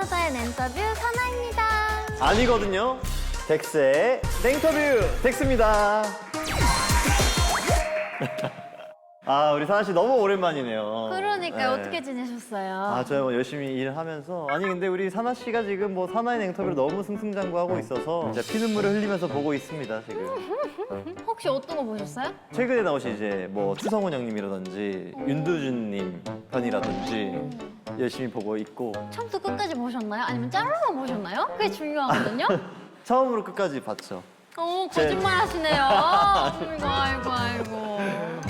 강고자의 냉터뷰 사나입니다. 아니거든요. 덱스의 냉터뷰 덱스입니다. 아, 우리 사나 씨 너무 오랜만이네요. 그러니까요. 네. 어떻게 지내셨어요? 아, 저요 뭐 열심히 일하면서 아니 근데 우리 사나 씨가 지금 뭐 사나의 냉터뷰를 너무 승승장구하고 있어서 진짜 피눈물을 흘리면서 보고 있습니다 지금. 혹시 어떤 거 보셨어요? 최근에 나오신 이제 뭐 추성훈 형님이라든지 윤두준님 편이라든지 열심히 보고 있고 처음부터 끝까지 보셨나요? 아니면 짤로만 보셨나요? 그게 중요하거든요. 처음으로 끝까지 봤죠. 거짓말 하시네요. 아이고.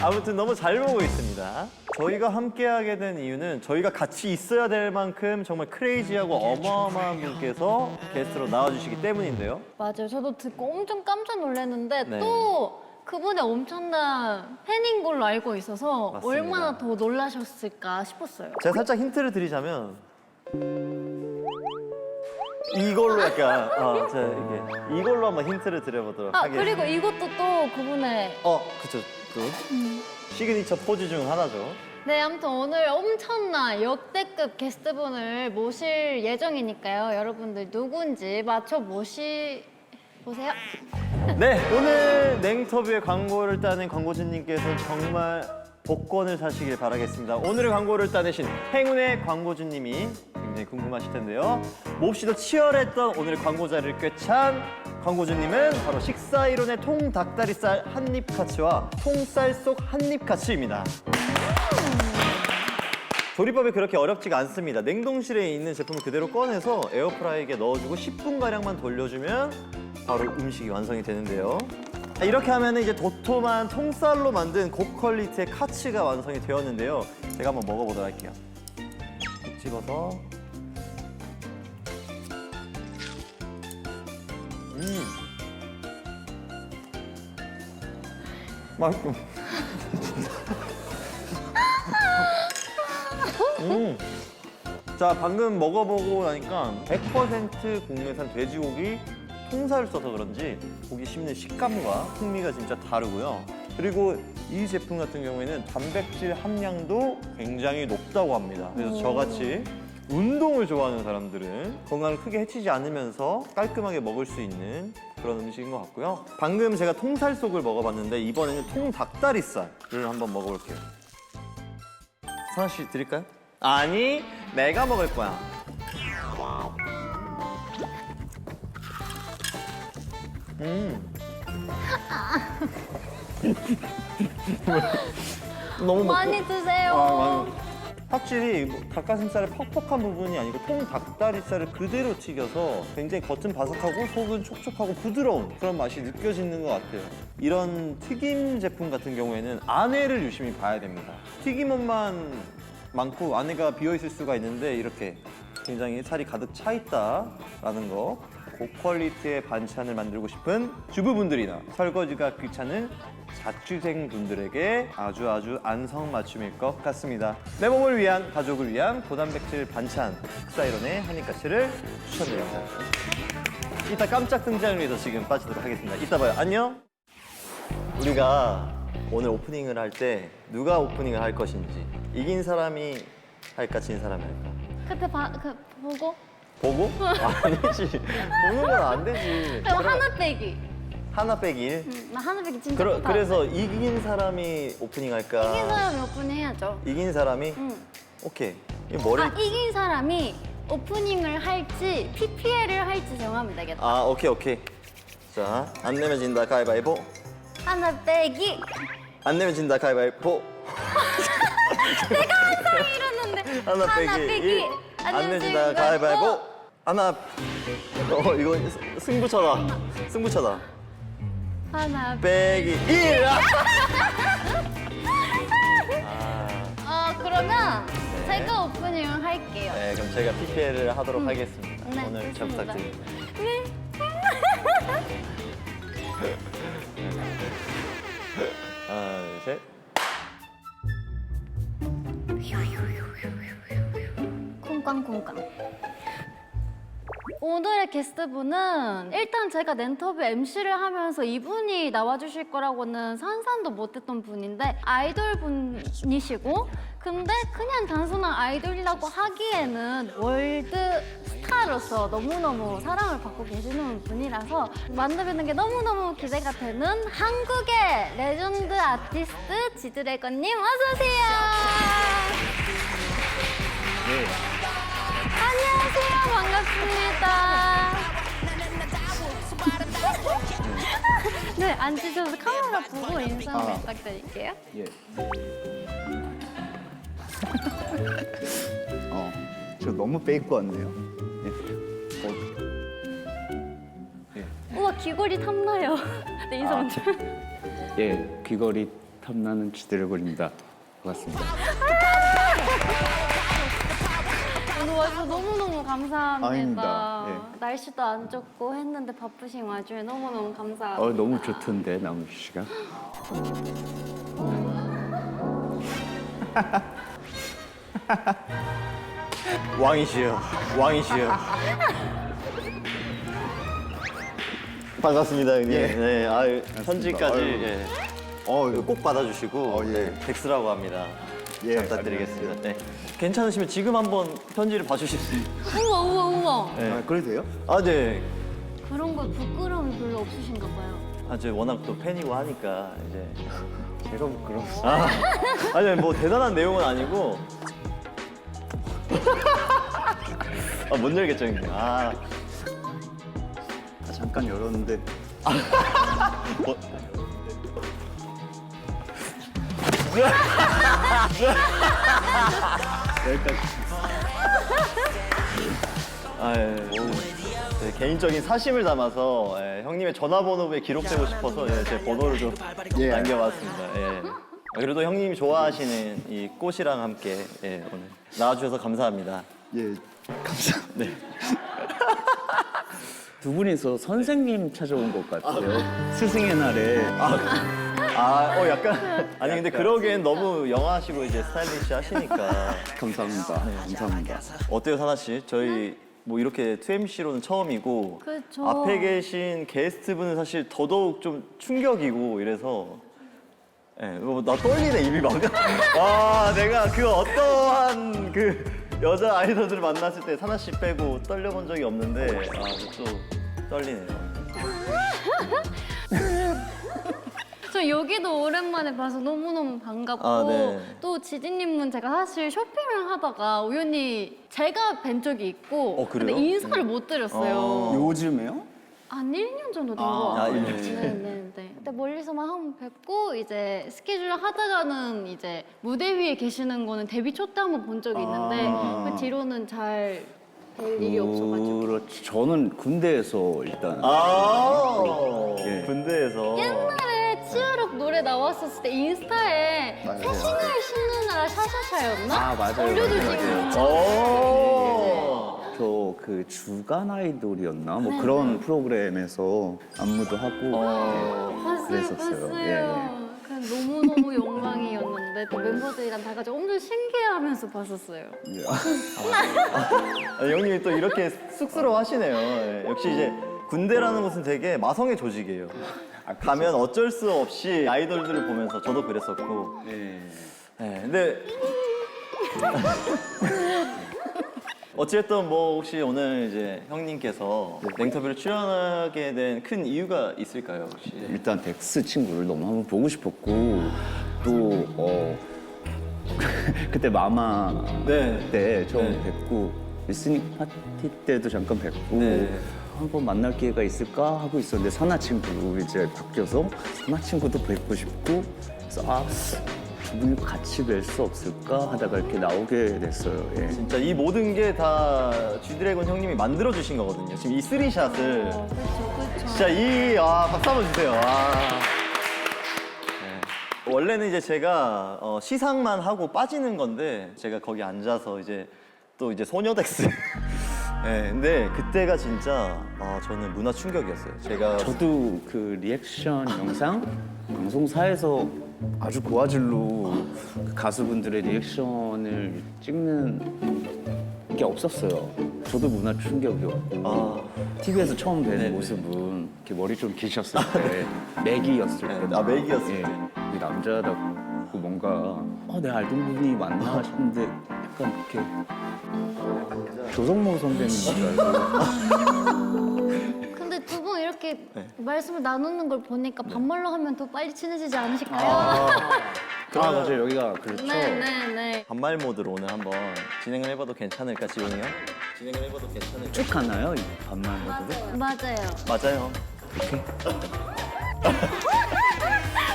아무튼 너무 잘 보고 있습니다. 저희가 함께하게 된 이유는 저희가 같이 있어야 될 만큼 정말 크레이지하고 어마어마한 분께서 게스트로 나와주시기 때문인데요. 맞아요. 저도 듣고 엄청 깜짝 놀랐는데 네. 또 그분의 엄청난 팬인 걸로 알고 있어서 맞습니다. 얼마나 더 놀라셨을까 싶었어요. 제가 살짝 힌트를 드리자면 이걸로 약간 제가 이게 이걸로 한번 힌트를 드려보도록 하겠습니다. 그리고 이것도 또 그분의 그쵸. 또 시그니처 포즈 중 하나죠. 네, 아무튼 오늘 엄청난 역대급 게스트분을 모실 예정이니까요. 여러분들 누군지 맞춰보세요. 네, 오늘 냉터뷰의 광고를 따낸 광고주님께서 정말 복권을 사시길 바라겠습니다. 오늘의 광고를 따내신 행운의 광고주님이 굉장히 궁금하실 텐데요. 몹시도 치열했던 오늘의 광고 자리를 꿰찬 광고주님은 바로 식사이론의 통닭다리살 한입카츠와 통쌀 속 한입카츠입니다. 조리법이 그렇게 어렵지가 않습니다. 냉동실에 있는 제품을 그대로 꺼내서 에어프라이기에 넣어주고 10분가량만 돌려주면 바로 음식이 완성이 되는데요. 이렇게 하면 이제 도톰한 통쌀로 만든 고퀄리티의 카츠가 완성이 되었는데요. 제가 한번 먹어보도록 할게요. 콕 집어서 맛있어. 자, 방금 먹어보고 나니까 100% 국내산 돼지고기 통살을 써서 그런지 고기 씹는 식감과 풍미가 진짜 다르고요. 그리고 이 제품 같은 경우에는 단백질 함량도 굉장히 높다고 합니다. 그래서 저같이 운동을 좋아하는 사람들은 건강을 크게 해치지 않으면서 깔끔하게 먹을 수 있는 그런 음식인 것 같고요. 방금 제가 통살속을 먹어봤는데 이번에는 통닭다리살을 한번 먹어볼게요. 사나 씨 드릴까요? 아니, 내가 먹을 거야. 너무 많이 먹고. 드세요. 확실히 뭐 닭가슴살의 퍽퍽한 부분이 아니고 통닭다리살을 그대로 튀겨서 굉장히 겉은 바삭하고 속은 촉촉하고 부드러운 그런 맛이 느껴지는 것 같아요. 이런 튀김 제품 같은 경우에는 안에를 유심히 봐야 됩니다. 튀김옷만 많고 안에가 비어있을 수가 있는데 이렇게 굉장히 살이 가득 차 있다라는 거. 고퀄리티의 반찬을 만들고 싶은 주부분들이나 설거지가 귀찮은 자취생분들에게 아주 안성맞춤일 것 같습니다. 내 몸을 위한, 가족을 위한 고단백질 반찬 식사이론의 한입카츠를 추천드립니다. 이따 깜짝 등장을 위해서 지금 빠지도록 하겠습니다. 이따 봐요. 안녕. 우리가 오늘 오프닝을 할 때 누가 오프닝을 할 것인지 이긴 사람이 할까 진 사람이 할까? 그때 보고 보고? 아니지. 보는 건 안 되지. 그럼 하나 빼기. 하나 빼기 1? 나 하나 빼기 진짜 못하는데. 그래서 이긴 사람이 오프닝 할까? 이긴 사람이 오프닝 해야죠. 이긴 사람이? 응. 오케이. 이 머리. 이긴 사람이 오프닝을 할지 PPL을 할지 정하면 되겠다. 오케이. 자, 안 내면 진다 가위바위보. 하나 빼기. 안 내면 진다 가위바위보. 내가 항상 이러는데. 하나 빼기 1. 안 내면 진다 가위바위보. 하나. 이거 승부처다. 하나 빼기 1. 그러면 제가 오프닝을 할게요. 네, 그럼 제가 PPL을 하도록 하겠습니다. 네, 오늘 잘 좋습니다. 부탁드립니다. 네. 하나, 둘, 셋. 쿵쾅쿵쾅. 오늘의 게스트분은 일단 제가 낸터뷰 MC를 하면서 이분이 나와주실 거라고는 상상도 못했던 분인데 아이돌 분이시고 근데 그냥 단순한 아이돌이라고 하기에는 월드 스타 팬으로서 너무너무 사랑을 받고 계시는 분이라서 만나뵙는 게 너무너무 기대가 되는 한국의 레전드 아티스트 지드래곤님 어서오세요. 네. 안녕하세요. 반갑습니다. 네, 앉으셔서 카메라 보고 인사 부탁드릴게요. 예. 저 너무 페이크 같네요. 우와, 귀걸이 탐나요. 네, 인사 먼저. 예, 귀걸이 탐나는 지드래곤입니다. 반갑습니다. 오늘 와주셔서 너무너무 감사합니다. 아닙니다. 예. 날씨도 안 좋고 했는데 바쁘신 와중에 너무너무 감사합니다. 너무 좋던데 남은 씨가. 왕이시여, 왕이시여. 반갑습니다, 형님. 예. 네, 아유, 편지까지 아유. 예, 이거 꼭 받아주시고 예. 네, 덱스라고 합니다. 예, 잘 부탁드리겠습니다. 네. 괜찮으시면 지금 한번 편지를 봐주실 수 있어요? 우와, 우와, 우와. 네. 그래도 돼요? 아, 네. 그런 거 부끄러움이 별로 없으신가 봐요. 저 워낙 또 팬이고 하니까 이제 제가 그럼 아니 뭐 대단한 내용은 아니고 못 열겠죠 형님. 잠깐 열었는데 뭐, 여기까지. 네, 개인적인 사심을 담아서 형님의 전화번호에 기록되고 싶어서 제 번호를 좀 예. 남겨봤습니다. 예. 그래도 형님이 좋아하시는 이 꽃이랑 함께 오늘 나와주셔서 감사합니다. 예, 감사합니다. 네. 두 분이서 선생님 찾아온 것 같아요. 스승의 날에. 약간 아니 근데 그러기엔 너무 영화하시고 이제 스타일리시 하시니까 감사합니다. 감사합니다. 어때요 사나 씨? 저희 뭐 이렇게 2MC로는 처음이고 그쵸. 앞에 계신 게스트분은 사실 더더욱 좀 충격이고 이래서 나 떨리네 입이 막. 내가 그 어떠한 그 여자 아이돌들을 만났을 때 사나 씨 빼고 떨려본 적이 없는데 또 떨리네요. 저 여기도 오랜만에 봐서 너무너무 반갑고 네. 또 지디님은 제가 사실 쇼핑을 하다가 우연히 제가 뵌 적이 있고 그래요? 근데 인사를 못 드렸어요. 요즘에요? 한 1년 정도 된 것 같아요. 1년 네네네. 근데 멀리서만 한번 뵙고 이제 스케줄 하다가는 이제 무대 위에 계시는 거는 데뷔 초 때 한번 본 적이 있는데 그 뒤로는 잘 뵐 일이 없어가지고. 그렇지. 저는 군대에서 일단 예. 군대에서 옛날에 치아록 노래 나왔었을 때 인스타에 맞아요. 새신을 신는 나라 샤샤샤였나? 아, 맞아요. 올려주신 맞아요. 거. 저 그 주간 아이돌이었나 뭐 그런 프로그램에서 안무도 하고 봤어요, 그랬었어요. 봤어요. 그냥 너무너무 영광이었는데 또 멤버들이랑 다 같이 엄청 신기해하면서 봤었어요. 형님이 또 이렇게 쑥스러워하시네요. 역시 이제 군대라는 곳은 되게 마성의 조직이에요. 가면 어쩔 수 없이 아이돌들을 보면서 저도 그랬었고. 근데 어쨌든 뭐 혹시 오늘 이제 형님께서 냉터뷰를 출연하게 된 큰 이유가 있을까요 혹시? 일단 덱스 친구를 너무 한번 보고 싶었고 또 그때 마마 네. 때 처음 네. 뵙고 리스닝 파티 때도 잠깐 뵙고 네. 한번 만날 기회가 있을까 하고 있었는데 사나 친구 이제 바뀌어서 사나 친구도 뵙고 싶고 그래서 두 분이 같이 뵐 수 없을까 하다가 이렇게 나오게 됐어요. 예. 진짜 이 모든 게 다 G드래곤 형님이 만들어 주신 거거든요. 지금 이 쓰리샷을 그렇죠, 그렇죠. 진짜 박수 한번 주세요. 네. 원래는 이제 제가 시상만 하고 빠지는 건데 제가 거기 앉아서 이제 또 이제 소녀덱스. 네, 근데 그때가 진짜 저는 문화 충격이었어요. 제가 저도 그 리액션 영상 방송사에서 아주 고화질로 그 가수분들의 리액션을 찍는 게 없었어요. 저도 문화 충격이었고 TV에서 처음 뵌 네네. 모습은 이렇게 머리 좀 기셨을 때 맥이었을 때 맥이었을 때. 이 남자답고 뭔가 내가 알던 분이 맞나 싶은데 약간 이렇게 조성모 선배님 줄 알고. 근데 두 분 이렇게 네. 말씀을 나누는 걸 보니까 반말로 하면 더 빨리 친해지지 않으실까요? 맞아요. 여기가 그렇죠. 네네네. 반말 모드로 오늘 한번 진행을 해봐도 괜찮을까, 지용이 형? 진행을 해봐도 괜찮을까? 쭉 가나요? 이 반말 모드로? 맞아요. 맞아요.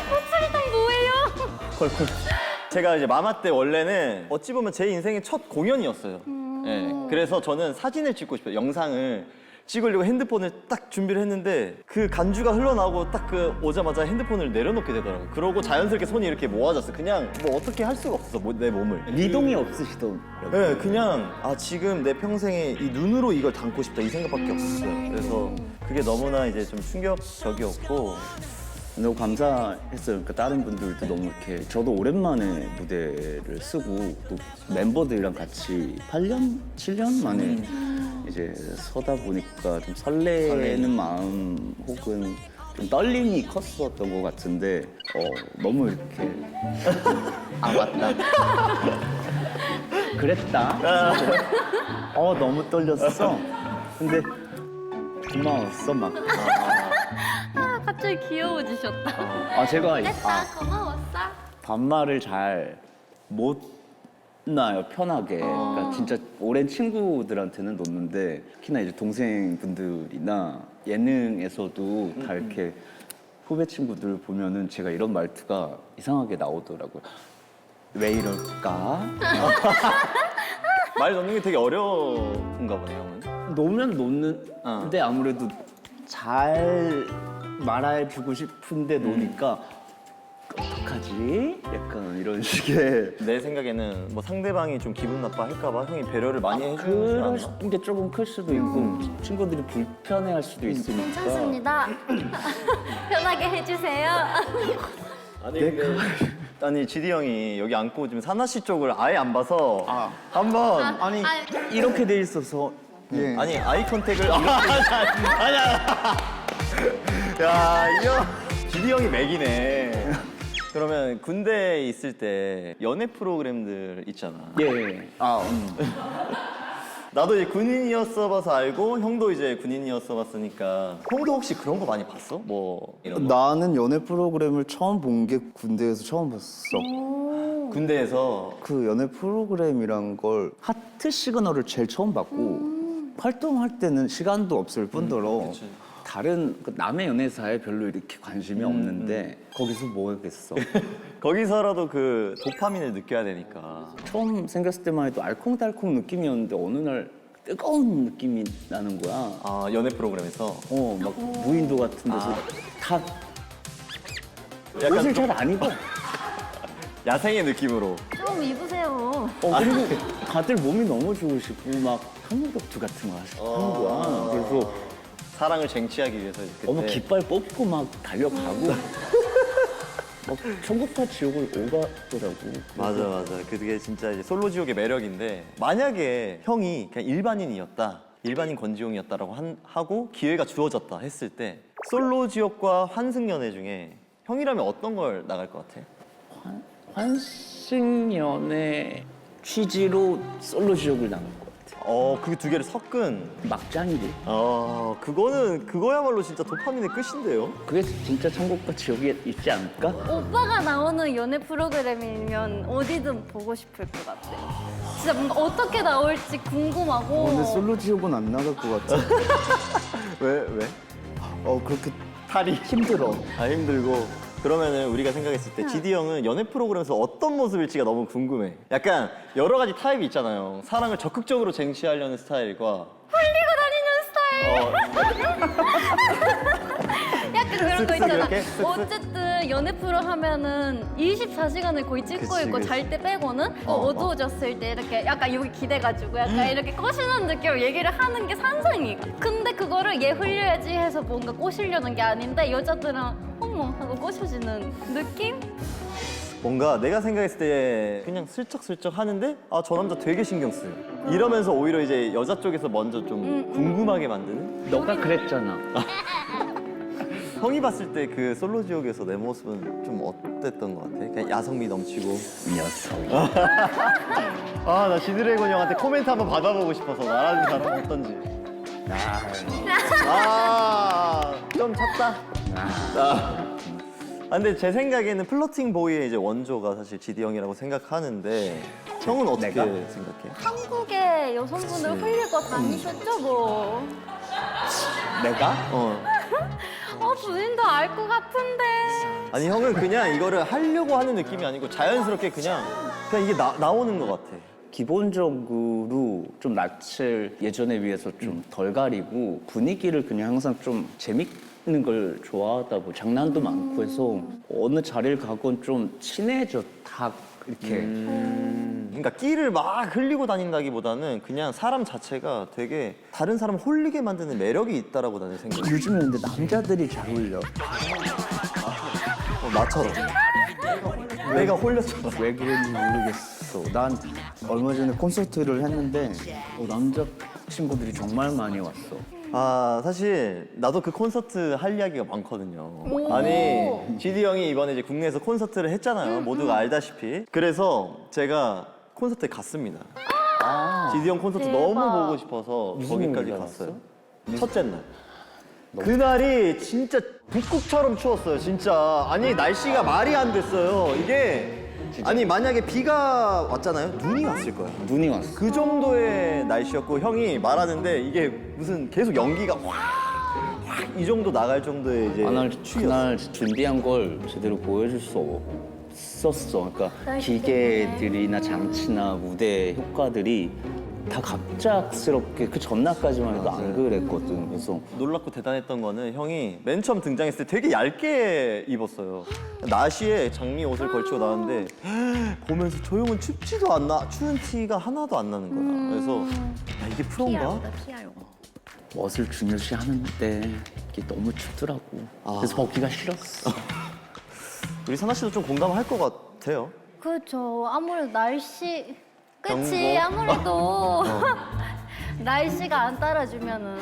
목소리당 뭐예요? 콜콜. 제가 이제 마마 때 원래는 어찌 보면 제 인생의 첫 공연이었어요. 예, 그래서 저는 사진을 찍고 싶어요. 영상을 찍으려고 핸드폰을 딱 준비를 했는데 그 간주가 흘러나오고 딱 그 오자마자 핸드폰을 내려놓게 되더라고요. 그러고 자연스럽게 손이 이렇게 모아졌어요. 그냥 뭐 어떻게 할 수가 없었어, 내 몸을. 미동이 없으시더라고요. 네, 그냥 지금 내 평생에 이 눈으로 이걸 담고 싶다 이 생각밖에 없었어요. 그래서 그게 너무나 이제 좀 충격적이었고 너무 감사했어요. 그러니까 다른 분들도 너무 이렇게 저도 오랜만에 무대를 쓰고 또 멤버들이랑 같이 8년, 7년 만에 이제 서다 보니까 좀 설레는 마음 혹은 좀 떨림이 컸었던 것 같은데 너무 이렇게 맞다. 그랬다. 진짜. 너무 떨렸어. 근데 고마웠어 막. 갑자기 귀여워지셨다. 제가 됐다, 고마웠어. 반말을 잘 못 놔요, 편하게. 그러니까 진짜 오랜 친구들한테는 놓는데 특히나 이제 동생분들이나 예능에서도 다 이렇게 후배 친구들 보면은 제가 이런 말투가 이상하게 나오더라고요. 왜 이럴까? 말 놓는 게 되게 어려운가 보네요, 형은. 놓으면 놓는데 아무래도 잘 말해주고 싶은데 놓으니까 어떡하지? 약간 이런 식의 내 생각에는 뭐 상대방이 좀 기분 나빠할까봐 형이 배려를 많이 해주지 그럴 않나? 게 조금 클 수도 있고 친구들이 불편해할 수도 있으니까 괜찮습니다. 편하게 해주세요. 아니 지디 형이 여기 앉고 지금 사나 씨 쪽을 아예 안 봐서 한번 아니 이렇게 돼 있어서 예. 아니 아이 컨택을 아니야. 야, 이 형 지디 형이 맥이네. 그러면 군대에 있을 때 연애 프로그램들 있잖아. 예. 나도 이제 군인이었어 봐서 알고 형도 이제 군인이었어 봤으니까 형도 혹시 그런 거 많이 봤어? 뭐 이런 거? 나는 연애 프로그램을 처음 본 게 군대에서 처음 봤어. 군대에서 그 연애 프로그램이란 걸 하트 시그널을 제일 처음 받고 활동할 때는 시간도 없을 뿐더러 그치. 다른 그 남의 연애사에 별로 이렇게 관심이 없는데 거기서 뭐 하겠어. 거기서라도 그 도파민을 느껴야 되니까. 처음 생겼을 때만 해도 알콩달콩 느낌이었는데 어느 날 뜨거운 느낌이 나는 거야. 아, 연애 프로그램에서 막 무인도 같은 데서 다 약간 옷을 잘 안 입어. 야생의 느낌으로. 좀 입으세요. 그리고 다들 몸이 너무 좋으시고 막 한국격투 같은 거 하는 거야. 그래서 사랑을 쟁취하기 위해서 그때 깃발 뽑고 막 달려가고 막 천국과 지옥을 오가더라고. 맞아. 그게 진짜 이제 솔로 지옥의 매력인데 만약에 형이 그냥 일반인이었다. 일반인 권지용이었다라고 하고 기회가 주어졌다 했을 때 솔로 지옥과 환승연애 중에 형이라면 어떤 걸 나갈 것 같아? 환승연애 취지로 솔로 지옥을 나갈 것 같아. 그 두 개를 섞은. 막장이지. 그거야말로 진짜 도파민의 끝인데요? 그게 진짜 천국과 지옥이 있지 않을까? 오빠가 나오는 연애 프로그램이면 어디든 보고 싶을 것 같아. 진짜 뭔가 어떻게 나올지 궁금하고. 근데 솔로 지옥은 안 나갈 것 같아. 왜? 그렇게 탈이 힘들어. 힘들고. 그러면은 우리가 생각했을 때 지디 형은 연애 프로그램에서 어떤 모습일지가 너무 궁금해. 약간 여러 가지 타입이 있잖아요. 사랑을 적극적으로 쟁취하려는 스타일과 흘리고 다니는 스타일. 약간 그런 거 있잖아. 이렇게? 쓱쓱? 어쨌든 연애 프로 하면은 24시간을 거의 찍고 그치, 있고 그치. 잘 때 빼고는 어두워졌을 때 이렇게 약간 여기 기대가지고 약간 이렇게 꼬시는 느낌으로 얘기를 하는 게 산상이야. 근데 그거를 얘 흘려야지 해서 뭔가 꼬시려는 게 아닌데 여자들은 어머 하고 꼬셔지는 느낌? 뭔가 내가 생각했을 때 그냥 슬쩍슬쩍 하는데 저 남자 되게 신경 쓰여. 이러면서 오히려 이제 여자 쪽에서 먼저 좀 궁금하게 만드는? 너가 그랬잖아. 형이 봤을 때 그 솔로 지옥에서 내 모습은 좀 어땠던 것 같아? 그냥 야성미 넘치고. 녀석. 아, 나 지드래곤 형한테 코멘트 한번 받아보고 싶어서 나라는 사람 어떤지. 좀 찼다. 근데 제 생각에는 플러팅 보이의 이제 원조가 사실 지디 형이라고 생각하는데 형은 어떻게 내가? 생각해? 한국의 여성분을 흘리고 다니셨죠 뭐. 내가? 본인도 알 것 같은데. 아니 형은 그냥 이거를 하려고 하는 느낌이 아니고 자연스럽게 그냥 이게 나오는 것 같아. 기본적으로 좀 낯을 예전에 비해서 좀 덜 가리고 분위기를 그냥 항상 좀 재밌는 걸 좋아하다 보 장난도 많고 해서 어느 자리를 가건 좀 친해져 다 이렇게 그러니까 끼를 막 흘리고 다닌다기보다는 그냥 사람 자체가 되게 다른 사람 홀리게 만드는 매력이 있다라고 나는 생각해. 요즘에 근데 남자들이 잘 어울려. 나처럼. 내가 홀렸잖아. 왜 그런지 모르겠어. 난 얼마 전에 콘서트를 했는데 남자 친구들이 정말 많이 왔어. 사실 나도 그 콘서트 할 이야기가 많거든요. 오. 아니, 지디 형이 이번에 이제 국내에서 콘서트를 했잖아요. 모두가 알다시피. 그래서 제가 콘서트에 갔습니다. 지디 형 콘서트 대박. 너무 보고 싶어서 무슨 거기까지 요일 갔어요. 첫째 날. 그날이 진짜 북극처럼 추웠어요, 진짜. 아니, 날씨가 말이 안 됐어요. 이게 아니, 만약에 비가 왔잖아요. 눈이 왔을 거예요. 눈이 왔어. 그 정도의 날씨였고 형이 말하는데 이게 무슨 계속 연기가 확 이 정도 나갈 정도의 이제 그날 준비한 걸 제대로 보여줄 수 없었어. 그러니까 날씨 기계들이나 장치나 무대 효과들이 다 갑작스럽게 그 전날까지만 해도 안 그랬거든. 그래서 놀랍고 대단했던 거는 형이 맨 처음 등장했을 때 되게 얇게 입었어요. 나시에 장미 옷을 걸치고 나왔는데 보면서 저 형은 춥지도 않나 추운 티가 하나도 안 나는 거야. 그래서 야, 이게 프로인가? 피아요. 멋을 중요시 하는데 이게 너무 춥더라고. 그래서 벗기가 싫었어. 우리 사나 씨도 좀 공감할 것 같아요. 그렇죠. 아무래도 날씨. 그치. 경고? 아무래도 날씨가 안 따라주면은.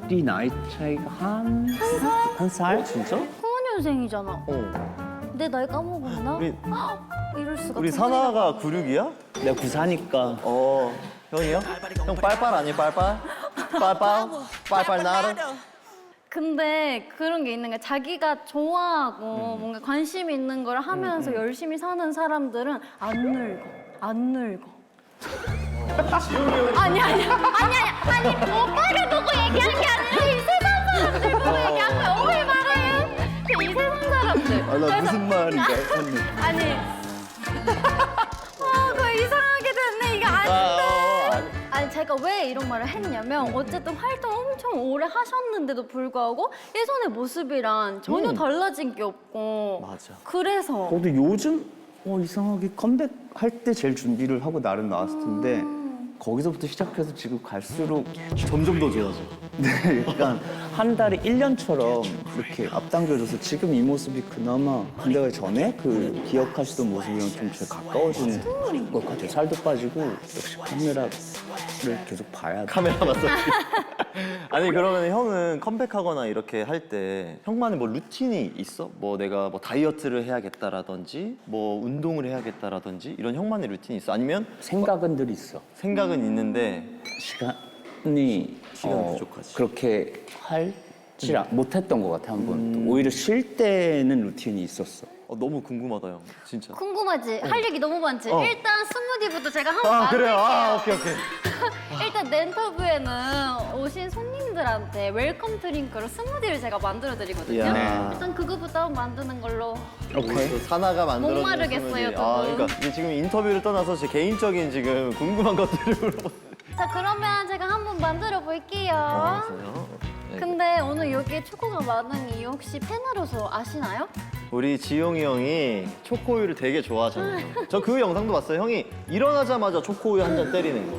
둘이 나이 차이가 한 살? 진짜? 95년생이잖아. 내 나이 까먹었나? 우리 이럴 수가. 우리 사나가 96이야? 내가 94니까 형이요? 형 빨빨 아니 빨빨? 빨빨 나를? 근데 그런 게 있는 게 자기가 좋아하고 뭔가 관심 있는 걸 하면서 열심히 사는 사람들은 안 늙어. 아니 오빠를 보고 얘기한 게 아니라 이 세상 사람들 보고 얘기한 거야. 왜 말해요? 이 세상 사람들. 나 무슨 말인가 아니 그거 이상하게 됐네. 이게 아닌데. 아니 제가 왜 이런 말을 했냐면 어쨌든 활동 엄청 오래 하셨는데도 불구하고 예전의 모습이랑 전혀 달라진 게 없고. 맞아. 그래서 근데 요즘 이상하게 컴백할 때 제일 준비를 하고 나름 나왔을 텐데 거기서부터 시작해서 지금 갈수록 점점 더 좋아져. 네, 약간 한 달에 1년처럼 이렇게 앞당겨져서 지금 이 모습이 그나마 군대 가기 전에 그 기억하시던 모습이랑 좀 제일 가까워지는 것 같아요. 살도 빠지고 역시 카메라를 계속 봐야 돼. 카메라 맞서. 아니 그러면 형은 컴백하거나 이렇게 할 때 형만의 뭐 루틴이 있어? 뭐 내가 뭐 다이어트를 해야겠다라든지 뭐 운동을 해야겠다라든지 이런 형만의 루틴이 있어? 아니면 생각은 늘 있어. 생각은 있는데 시간이 부족하지. 그렇게 할지 못했던 것 같아 한 번도. 오히려 쉴 때는 루틴이 있었어. 너무 궁금하다 형 진짜. 궁금하지? 할 얘기 너무 많지? 일단 스무디부터 제가 한번 그래요? 만들게요. 오케이. 일단 렌터뷰에는 오신 손님들한테 웰컴 드링크로 스무디를 제가 만들어 드리거든요. 이야. 일단 그거부터 만드는 걸로. 오케이. 또 사나가 만들어. 목마르겠어요, 두 분. 그러니까 이게 지금 인터뷰를 떠나서 제 개인적인 지금 궁금한 것들을 물어보. 자 그러면 제가 한번 만들어 볼게요. 네. 근데 오늘 여기에 초코가 많은 이유 혹시 팬으로서 아시나요? 우리 지용이 형이 초코우유를 되게 좋아하잖아요. 저 그 영상도 봤어요. 형이 일어나자마자 초코우유 한 잔 때리는 거.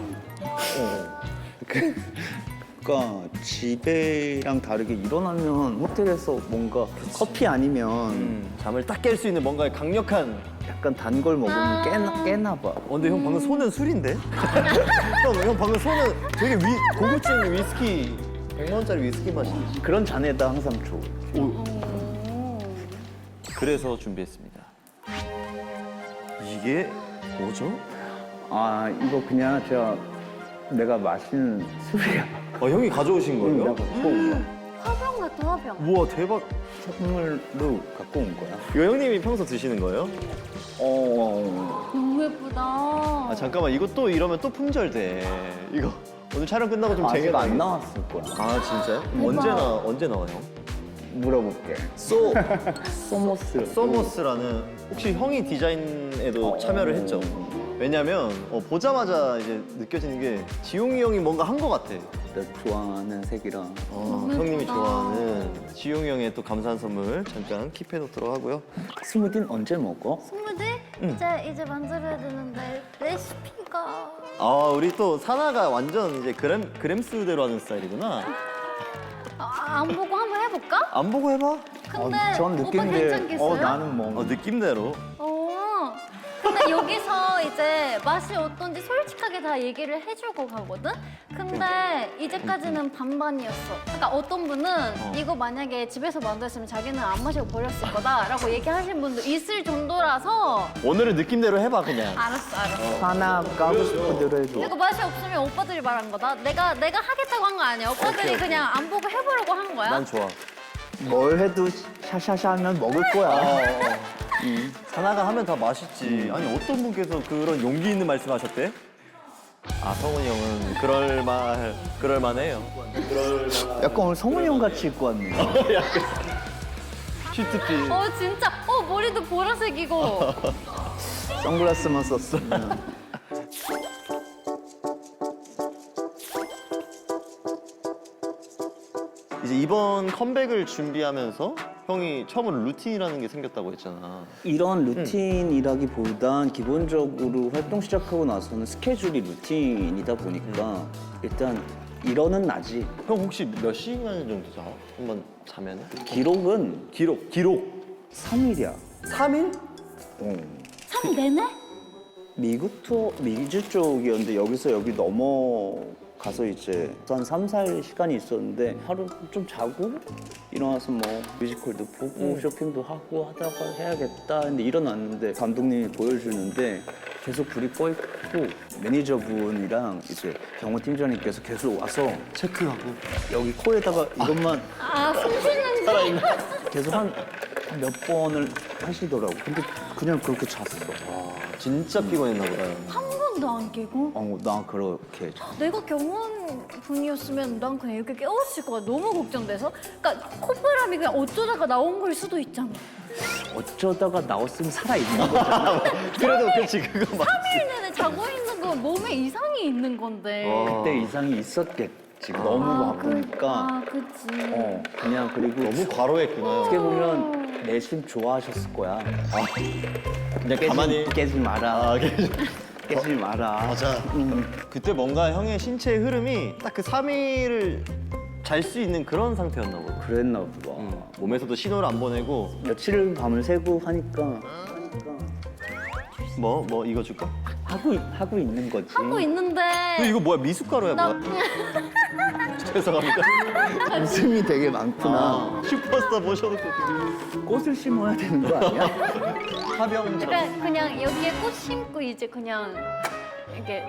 그러니까 집에랑 다르게 일어나면 호텔에서 뭔가 커피 아니면 잠을 딱 깰 수 있는 뭔가 강력한. 약간 단 걸 먹으면 깨나 봐. 근데 형 방금 손은 술인데? 형 방금 손은 되게 고급진 위스키 100만 원짜리 위스키 마시듯이. 그런 잔에다 항상 줘. 그래서 준비했습니다. 이게 뭐죠? 아 이거 그냥 내가 마시는 술이야. 형이 가져오신 거예요? 내가 갖고 온 거야. 화병 같아 화병. 우와 대박. 선물로 갖고 온 거야. 이거 형님이 평소 드시는 거예요? 너무 예쁘다. 아 잠깐만 이거 이러면 또 품절돼. 이거 오늘 촬영 끝나고 좀 아직 쟁여놔. 안 나왔을 거야. 아 진짜요? 대박. 언제 나와요? 물어볼게. 소모스. 소모스라는 혹시 형이 디자인에도 참여를 했죠? 왜냐면 보자마자 이제 느껴지는 게 지용이 형이 뭔가 한 것 같아. 내가 좋아하는 색이랑. 형님이 예쁘다. 좋아하는 지용이 형의 또 감사한 선물 잠깐 킵해놓도록 하고요. 스무디는 언제 먹어? 스무디? 이제 만들어야 되는데 레시피가. 우리 또 사나가 완전 이제 그램수대로 하는 스타일이구나. 안 보고 한번 해볼까? 안 보고 해봐. 근데 전 오빠 느낀 게 괜찮겠어요? 나는 뭐 느낌대로. 근데 여기서 이제 맛이 어떤지 솔직하게 다 얘기를 해주고 가거든? 근데 이제까지는 반반이었어. 그러니까 어떤 분은 이거 만약에 집에서 만들었으면 자기는 안 마시고 버렸을 거다라고 얘기하신 분도 있을 정도라서 오늘은 느낌대로 해봐 그냥. 알았어. 하나 까고 싶은 대로 해줘. 이거 맛이 없으면 오빠들이 말한 거다. 내가 하겠다고 한 거 아니야. 오빠들이 그냥 안 보고 해보려고 한 거야. 난 좋아. 뭘 해도 샤샤샤 하면 먹을 거야. 사나가 하면 다 맛있지. 아니 어떤 분께서 그런 용기 있는 말씀하셨대? 성훈이 형은 그럴만해요. 약간 오늘 성훈이 형 같이 입고 왔네. 슈트핏. 진짜. 머리도 보라색이고. 선글라스만 썼어. 이제 이번 컴백을 준비하면서 형이 처음으로 루틴이라는 게 생겼다고 했잖아. 이런 루틴이라기보단 기본적으로 활동 시작하고 나서는 스케줄이 루틴이다 보니까 일단 일어는 나지. 형 혹시 몇 시간 정도 자? 한번 자면은? 기록은 기록. 3일이야. 3일? 3일 내내? 미주 쪽이었는데 여기서 여기 넘어가서 이제 한 3, 4일 시간이 있었는데 하루 좀 자고 일어나서 뭐 뮤지컬도 보고 쇼핑도 하고 하다가 해야겠다 근데 일어났는데 감독님이 보여주는데 계속 불이 꺼 있고 매니저분이랑 이제 경호 팀장님께서 계속 와서 체크하고. 여기 코에다가 이것만 숨 쉬는지? 계속 한 몇 번을 하시더라고. 근데 그냥 그렇게 잤어. 진짜 피곤했나 보다. 한 번도 안 깨고? 나 그렇게 내가 경원 분이었으면 난 그냥 이렇게 깨웠을 거야. 너무 걱정돼서. 그러니까 콧바람이 그냥 어쩌다가 나온 걸 수도 있잖아. 어쩌다가 나왔으면 살아있는 거잖아. 그래도 그치 그거 맞. 3일 내내 자고 있는 건 몸에 이상이 있는 건데. 그때 이상이 있었겠지. 너무 바쁘니까. 그치. 그냥 그리고 너무 과로했구나. 어떻게 보면 내심 좋아하셨을 거야. 그냥 가만히. 깨지 마라. 깨지. 깨지 마라. 맞아. 그때 뭔가 형의 신체의 흐름이 딱 그 3일을 잘 수 있는 그런 상태였나 보다. 그랬나 보다. 몸에서도 신호를 안 보내고 며칠 밤을 새고 하니까 뭐 이거 줄까? 하고 있는 거지. 하고 있는데. 이거 뭐야 미숫가루야 나 뭐야? 죄송합니다. 웃음이 되게 많구나. 슈퍼스타 모셔놓고 꽃을 심어야 되는 거 아니야? 화병처럼. 그러니까 그냥 여기에 꽃 심고 이제 그냥 이렇게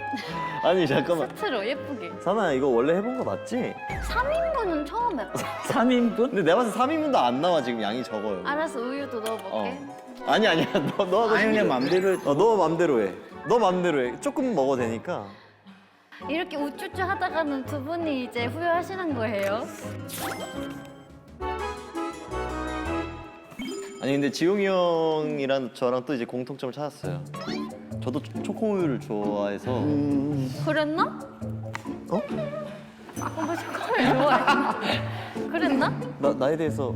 아니 잠깐만. 세트로 예쁘게. 사나야 이거 원래 해본 거 맞지? 3인분은 처음 해봐. 3인분? 근데 내가 봤을 때 3인분도 안 나와 지금 양이 적어요. 알았어, 우유도 넣어볼게. 아니야 너 하고 아니 그냥 맘대로 너 맘대로 해. 너 맘대로 해. 조금 먹어도 되니까. 이렇게 우쭈쭈 하다가는 두 분이 이제 후회하시는 거예요. 아니 근데 지용이 형이랑 저랑 또 이제 공통점을 찾았어요. 저도 초코우유를 좋아해서 그랬나? 어? 오빠 초코를 좋아해. 그랬나? 나에 대해서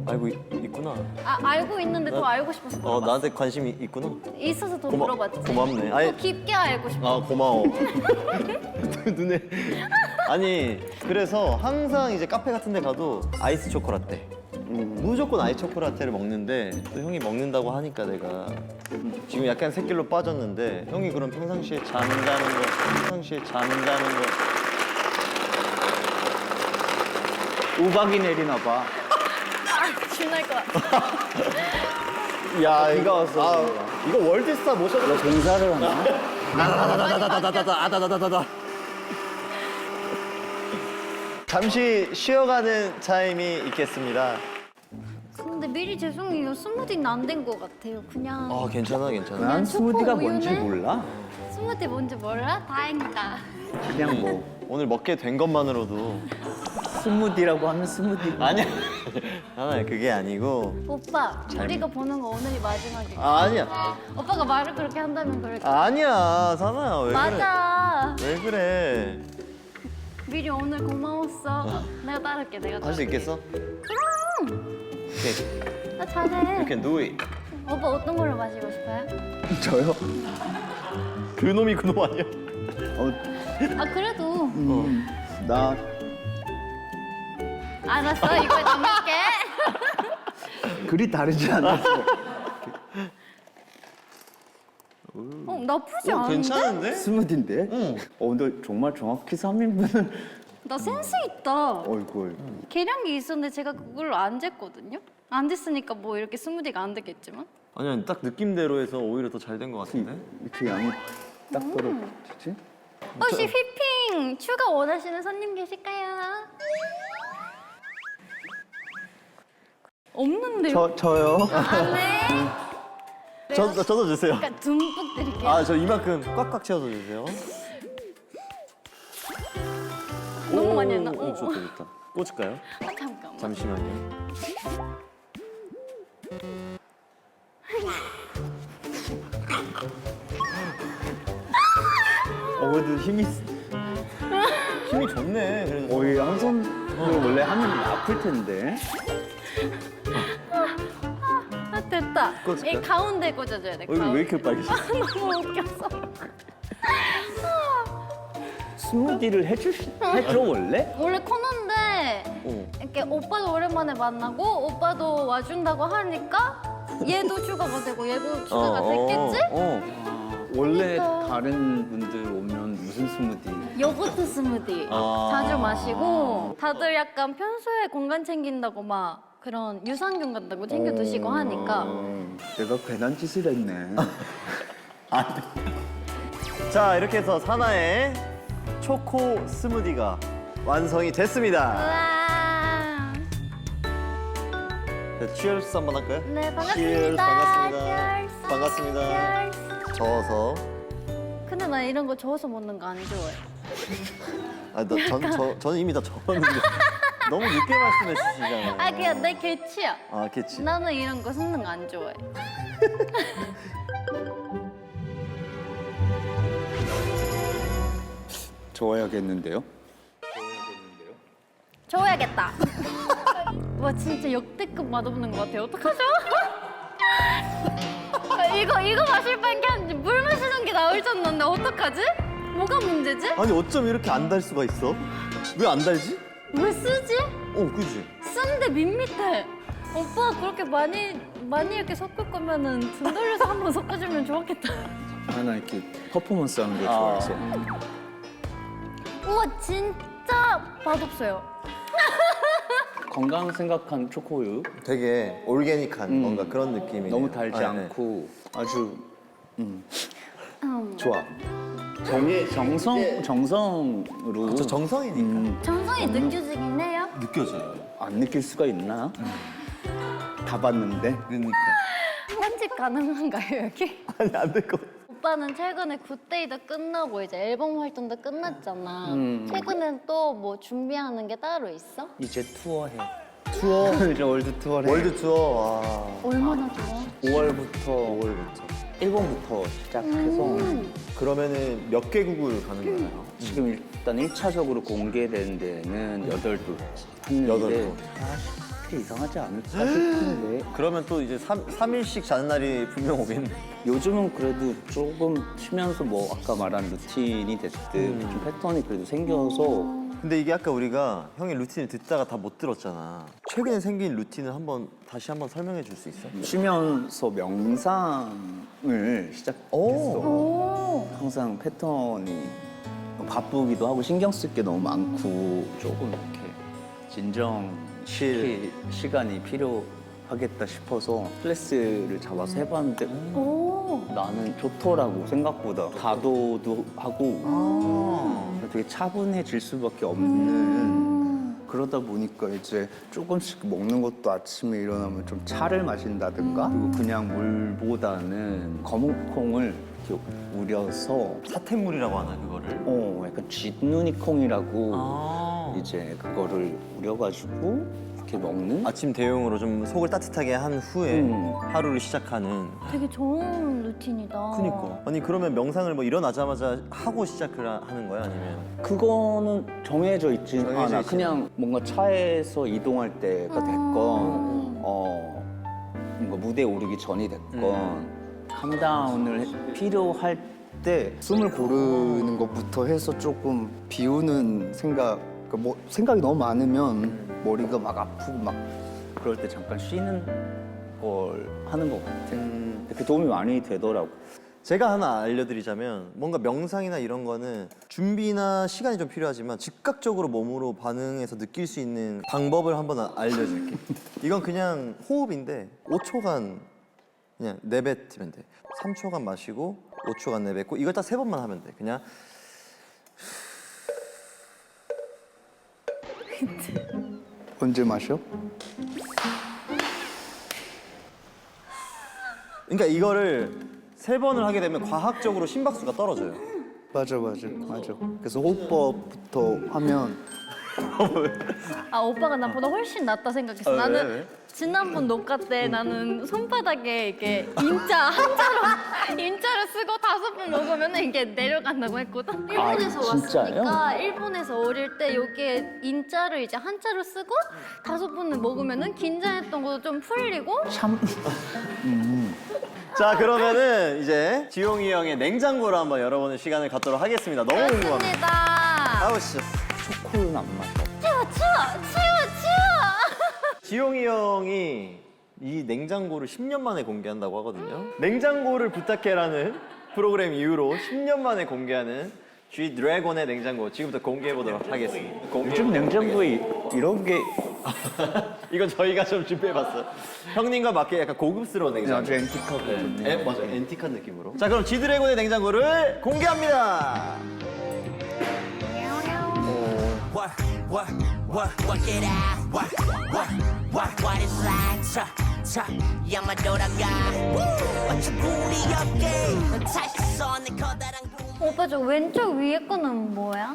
알고 있구나. 알고 있는데 더 알고 싶어서 물어봤어. 나한테 관심이 있구나. 있어서 더 물어봤지. 고맙네. 더 깊게 알고 싶어. 고마워. 눈에. 아니 그래서 항상 이제 카페 같은 데 가도 아이스 초코라떼. 무조건 아이스 초코라떼를 먹는데 또 형이 먹는다고 하니까 내가 지금 약간 새길로 빠졌는데 형이 그럼 평상시에 잠자는 거 우박이 내리나 봐. 아, 지날 것 같아. 야, 비가 왔어. 이거 월드스타 모셔도 너 공사를 하나? 아다다다다다다다다다다다다. 잠시 쉬어가는 타임이 있겠습니다. 근데 미리 죄송해요. 스무디는 안 된 것 같아요. 그냥 아, 괜찮아, 괜찮아. 난 초코 스무디가 뭔지 우유네? 몰라. 스무디 뭔지 몰라? 다행이다. 그냥 뭐 오늘 먹게 된 것만으로도 스무디라고 하면 스무디. 아니야. 하나 그게 아니고. 오빠, 우리가 보는 거 오늘이 마지막이야. 아니야. 오빠가 말을 그렇게 한다면 그럴게. 아니야, 사나야. 왜 맞아. 그래? 왜 그래? 미리 오늘 고마웠어. 내가 따를게, 내가 따를게. 할 수 있겠어? 그럼! 오케이. 나 잘해. You can do it. 오빠 어떤 걸로 마시고 싶어요? 저요? 그놈이 그놈 아니야? 아, 그래도. 나 알았어, 이거에 담을게. 그리 다르지 않았어. 나쁘지 않은데? 괜찮은데? 스무디인데? 응. 너 정말 정확히 3인분을. 나 센스 있다. 어이구. 계량기 있었는데 제가 그걸로 안 쟀거든요? 안 쟀으니까 뭐 이렇게 스무디가 안 됐겠지만. 아니야, 딱 느낌대로 해서 오히려 더 잘 된 것 같은데? 이렇게 양이 딱 떨어지지? 혹시 휘핑 추가 원하시는 손님 계실까요? 없는데요? 저요? 네. 저도 주세요. 약간 듬뿍 드릴게요. 아, 저 이만큼 꽉꽉 채워서 주세요. 너무 많이 했나? 오, 좋다, 좋다. 꽂을까요? 아, 잠깐만. 잠시만요. 그래도 힘이 힘이 좋네. 그래도. 거의 한 손으로 원래 하면 아플 텐데. 아, 됐다. 꽂을까요? 이 가운데 꽂아줘야 돼. 얼굴 왜 가운데. 이렇게 빨개져? 너무 웃겼어. 스무디를 해줘 원래? 원래 코너인데 어. 이렇게 오빠도 오랜만에 만나고 오빠도 와준다고 하니까 얘도 추가가 되고 얘도 추가가 됐겠지? 원래 그러니까. 다른 분들 오면 무슨 스무디? 요거트 스무디 아. 자주 마시고 다들 약간 평소에 건강 챙긴다고 막 그런 유산균 같다고 챙겨 드시고 하니까 내가 괜한 짓을 했네. 자, 이렇게 해서 사나의 초코 스무디가 완성이 됐습니다. 우와. 네, 치얼스 한번 할까요? 네, Cheers, 반갑습니다. 반갑습니다. Cheers. 반갑습니다. Cheers. 저어서. 근데 나 이런 거 저어서 먹는 거 안 좋아해. 저는 이미 다 적었는데. 너무 늦게 말씀해 주시잖아요. 아, 그냥 내 개취야. 아, 그치. 나는 이런 거 섞는 거 안 좋아해. 좋아야겠는데요? 줘야겠다. 와, 진짜 역대급 맛없는 것 같아요. 어떡하죠? 이거 마실 바엔 그냥 물 마시는 게 나을 줄 알았는데 어떡하지? 뭐가 문제지? 아니, 어쩜 이렇게 안 달 수가 있어? 왜 안 달지? 왜 쓰지? 그지? 쓴데 밋밋해. 오빠 그렇게 많이 이렇게 섞을 거면은 등 돌려서 한번 섞어주면 좋았겠다. 하나 이렇게 퍼포먼스 하는 거 아. 좋아해서. 우와, 진짜 맛없어요. 건강 생각한 초코우유. 되게 올게닉한 뭔가 그런 느낌이 너무 달지 아, 네. 않고 아주 좋아. 정성으로. 저 정성이니까. 정성이 느껴지긴 해요. 느껴져요. 안 느낄 수가 있나? 다 봤는데. 그러니까. 편집 가능한가요, 여기? 아니, 안 될 것 같아. 오빠는 최근에 굿데이도 끝나고 이제 앨범 활동도 끝났잖아. 최근엔 또 뭐 준비하는 게 따로 있어? 이제 투어해. 투어 이제 월드 투어를 해. 월드 투어, 와. 얼마나 좋아? 5월부터 일본부터 시작해서 그러면은 몇 개국을 가는 거예요? 지금 일단 1차적으로 공개된 데는 8곳 했는데 여덟 곳. 그게 이상하지 않을까 싶은데 그러면 또 이제 3일씩 자는 날이 분명 오겠네. 요즘은 그래도 조금 쉬면서 뭐 아까 말한 루틴이 됐든 좀 패턴이 그래도 생겨서 근데 이게 아까 우리가 형의 루틴을 듣다가 다 못 들었잖아. 최근에 생긴 루틴을 다시 한번 설명해 줄 수 있어? 쉬면서 명상을 시작했어. 오. 항상 패턴이 바쁘기도 하고 신경 쓸 게 너무 많고 조금 이렇게 진정시킬 시간이 필요하겠다 싶어서 클래스를 잡아서 해봤는데 오. 나는 좋더라고. 생각보다 다도도 하고 되게 차분해질 수밖에 없는. 그러다 보니까 이제 조금씩 먹는 것도 아침에 일어나면 좀 차를 마신다든가 그리고 그냥 물보다는 검은 콩을 이렇게 우려서 사태물이라고 하나 그거를? 약간 쥐누니콩이라고 아. 이제 그거를 우려가지고 이렇게 먹는. 아침 대용으로 좀 속을 따뜻하게 한 후에 음. 하루를 시작하는. 되게 좋은 루틴이다. 그니까. 아니 그러면 명상을 뭐 일어나자마자 하고 시작을 하는 거야 아니면? 그거는 정해져 있지 정해져 않아. 있지. 그냥 뭔가 차에서 이동할 때가 됐건 뭔가 무대에 오르기 전이 됐건 캄다운을 필요할 때 숨을 고르는 것부터 해서 조금 비우는 생각, 그러니까 뭐 생각이 너무 많으면 머리가 막 아프고 막 그럴 때 잠깐 쉬는 걸 하는 것 같아. 근데 그 도움이 많이 되더라고. 제가 하나 알려드리자면 뭔가 명상이나 이런 거는 준비나 시간이 좀 필요하지만 즉각적으로 몸으로 반응해서 느낄 수 있는 방법을 한번 알려줄게. 이건 그냥 호흡인데 5초간 그냥 내뱉으면 돼. 3초간 마시고 5초간 내뱉고 이걸 딱 3번만 하면 돼. 그냥 언제 마셔? 그러니까 이거를 3번을 하게 되면 과학적으로 심박수가 떨어져요. 맞아. 그래서 호흡법부터 하면 아 오빠가 나보다 훨씬 낫다 생각했어. 나는 왜? 지난번 녹화 때 나는 손바닥에 이렇게 인자 인자를 쓰고 5번 먹으면 이게 내려간다고 했거든. 일본에서 진짜요? 왔으니까 일본에서 어릴 때 여기에 인자를 이제 한자로 쓰고 5번을 먹으면은 긴장했던 것도 좀 풀리고. 참. 자 그러면은 이제 지용이 형의 냉장고를 한번 열어보는 시간을 갖도록 하겠습니다. 너무 궁금합니다. 좋습니다. 가보시죠. 초콜릿 안 마셔. 치워. 지용이 형이 이 냉장고를 10년 만에 공개한다고 하거든요. 냉장고를 부탁해라는 프로그램 이후로 10년 만에 공개하는 G 드래곤의 냉장고 지금부터 공개해 보도록 하겠습니다. 요즘 냉장고에 이런 게 이건 저희가 좀 준비해봤어요. 형님과 맞게 약간 고급스러운 냉장고. 아주 앤틱하고 좋네요. 네, 맞아. 앤틱한 느낌으로. 자, 그럼 G 드래곤의 냉장고를 공개합니다. Work it out. What is like? 야마 돌아가. 어처구니 없게 다시 써 내 커다란 꿈. 오빠 저 왼쪽 위에 거는 뭐야?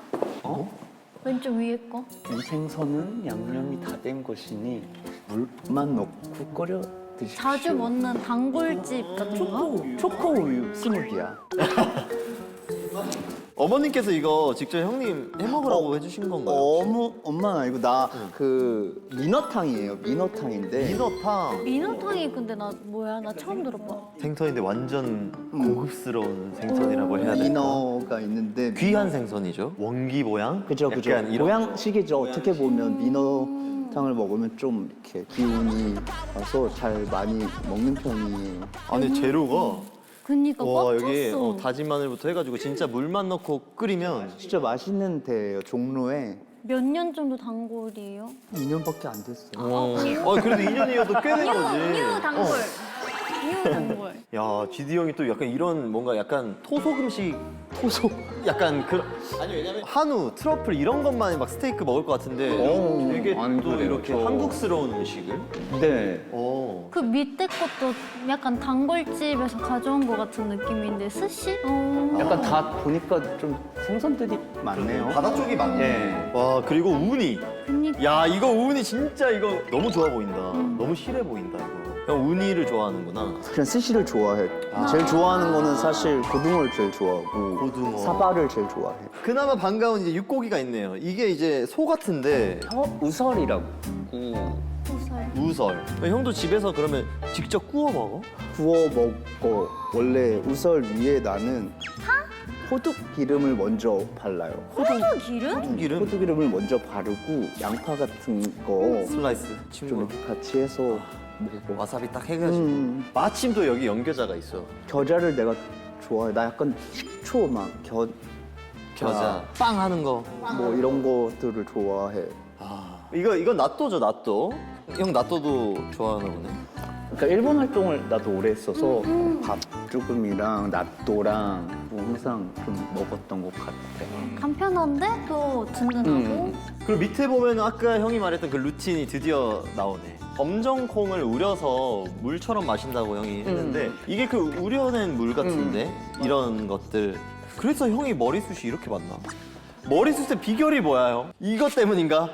왼쪽 위에 거? 이 생선은 양념이 다 된 것이니 물만 넣고 끓여 드십시오. 자주 먹는 단골집 같은 거? 초코 우유 스무디야. 어머님께서 이거 직접 형님 해먹으라고 해주신 건가요? 엄마는 아니고 나 그 민어탕이에요. 민어탕인데 민어탕. 민어탕이 근데 나 뭐야? 나 처음 들어봐. 생선인데 완전 고급스러운 생선이라고 해야 되나? 민어가 있는데 귀한 생선이죠. 원기 모양? 그죠. 약간 이런. 모양식이죠. 어떻게 보면 민어탕을 먹으면 좀 이렇게 기운이 와서 잘 많이 먹는 편이에요. 안에 재료가 그니까 와 꽉 여기 찼어. 다진 마늘부터 해가지고 진짜 물만 넣고 끓이면 진짜 맛있는 데예요. 종로에 몇 년 정도 단골이에요? 2년밖에 안 됐어요. 그래도 2년이어도 꽤 된 거지. 뉴 단골. 뉴 단골. 야, GD 형이 또 약간 이런 뭔가 약간 토속 음식, 토속 약간 그 아니 왜냐면 한우, 트러플 이런 것만 막 스테이크 먹을 것 같은데 되게 아니, 또 그래요. 이렇게 저- 한국스러운 음식을. 네. 그 밑에 것도 약간 단골집에서 가져온 것 같은 느낌인데 스시? 약간 다 보니까 좀 생선들이 많네요. 바다 쪽이 많네. 네. 와 그리고 우니. 그니까. 야 이거 우니 진짜 이거 너무 좋아 보인다. 너무 실해 보인다 이거. 형 우니를 좋아하는구나. 그냥 스시를 좋아해. 제일 좋아하는 거는 사실 고등어를 제일 좋아하고 고등어. 사바를 제일 좋아해. 그나마 반가운 이제 육고기가 있네요. 이게 이제 소 같은데 우설이라고. 우설. 우설. 형도 집에서 그러면 직접 구워 먹어? 구워 먹고 원래 우설 위에 나는 호두 기름을 먼저 발라요. 호두 기름? 기름? 호두 기름을 먼저 바르고 양파 같은 거 슬라이스 좀 친구. 이렇게 같이 해서 먹어. 와사비 딱 해가지고. 마침 또 여기 연겨자가 있어. 겨자를 내가 좋아해. 나 약간 식초 막 겨자. 빵 하는 거. 뭐 이런 것들을 좋아해. 아 이건 나또죠, 나또. 형 나또도 좋아하나 보네. 그러니까 일본 활동을 나도 오래 했어서 밥죽음이랑 나또랑 뭐 항상 좀 먹었던 것 같아. 간편한데 또 든든하고. 그리고 밑에 보면 아까 형이 말했던 그 루틴이 드디어 나오네. 검정콩을 우려서 물처럼 마신다고 형이 했는데 이게 그 우려낸 물 같은데 이런 것들. 그래서 형이 머리숱이 이렇게 많나? 머리숱의 비결이 뭐야, 형? 이것 때문인가?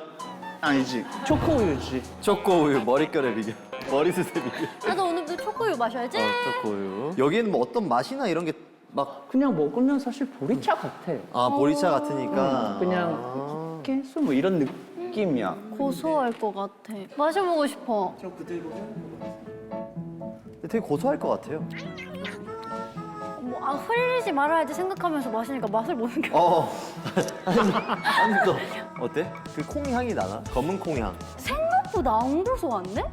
아니지. 초코우유지. 초코우유, 머릿결의 비결. 머리숱의 비결. 나도 오늘도 초코우유 마셔야지. 초코우유. 여기에는 뭐 어떤 맛이나 이런 게 막 그냥 먹으면 사실 보리차 같아. 보리차 같으니까. 그냥 깨수 뭐 이런 느낌이야. 고소할 것 같아. 마셔보고 싶어. 근데 되게 고소할 것 같아요. 흘리지 말아야지 생각하면서 마시니까 맛을 보는 게. 아니 또 어때? 그 콩 향이 나나? 검은 콩 향. 생각보다 안 고소한데?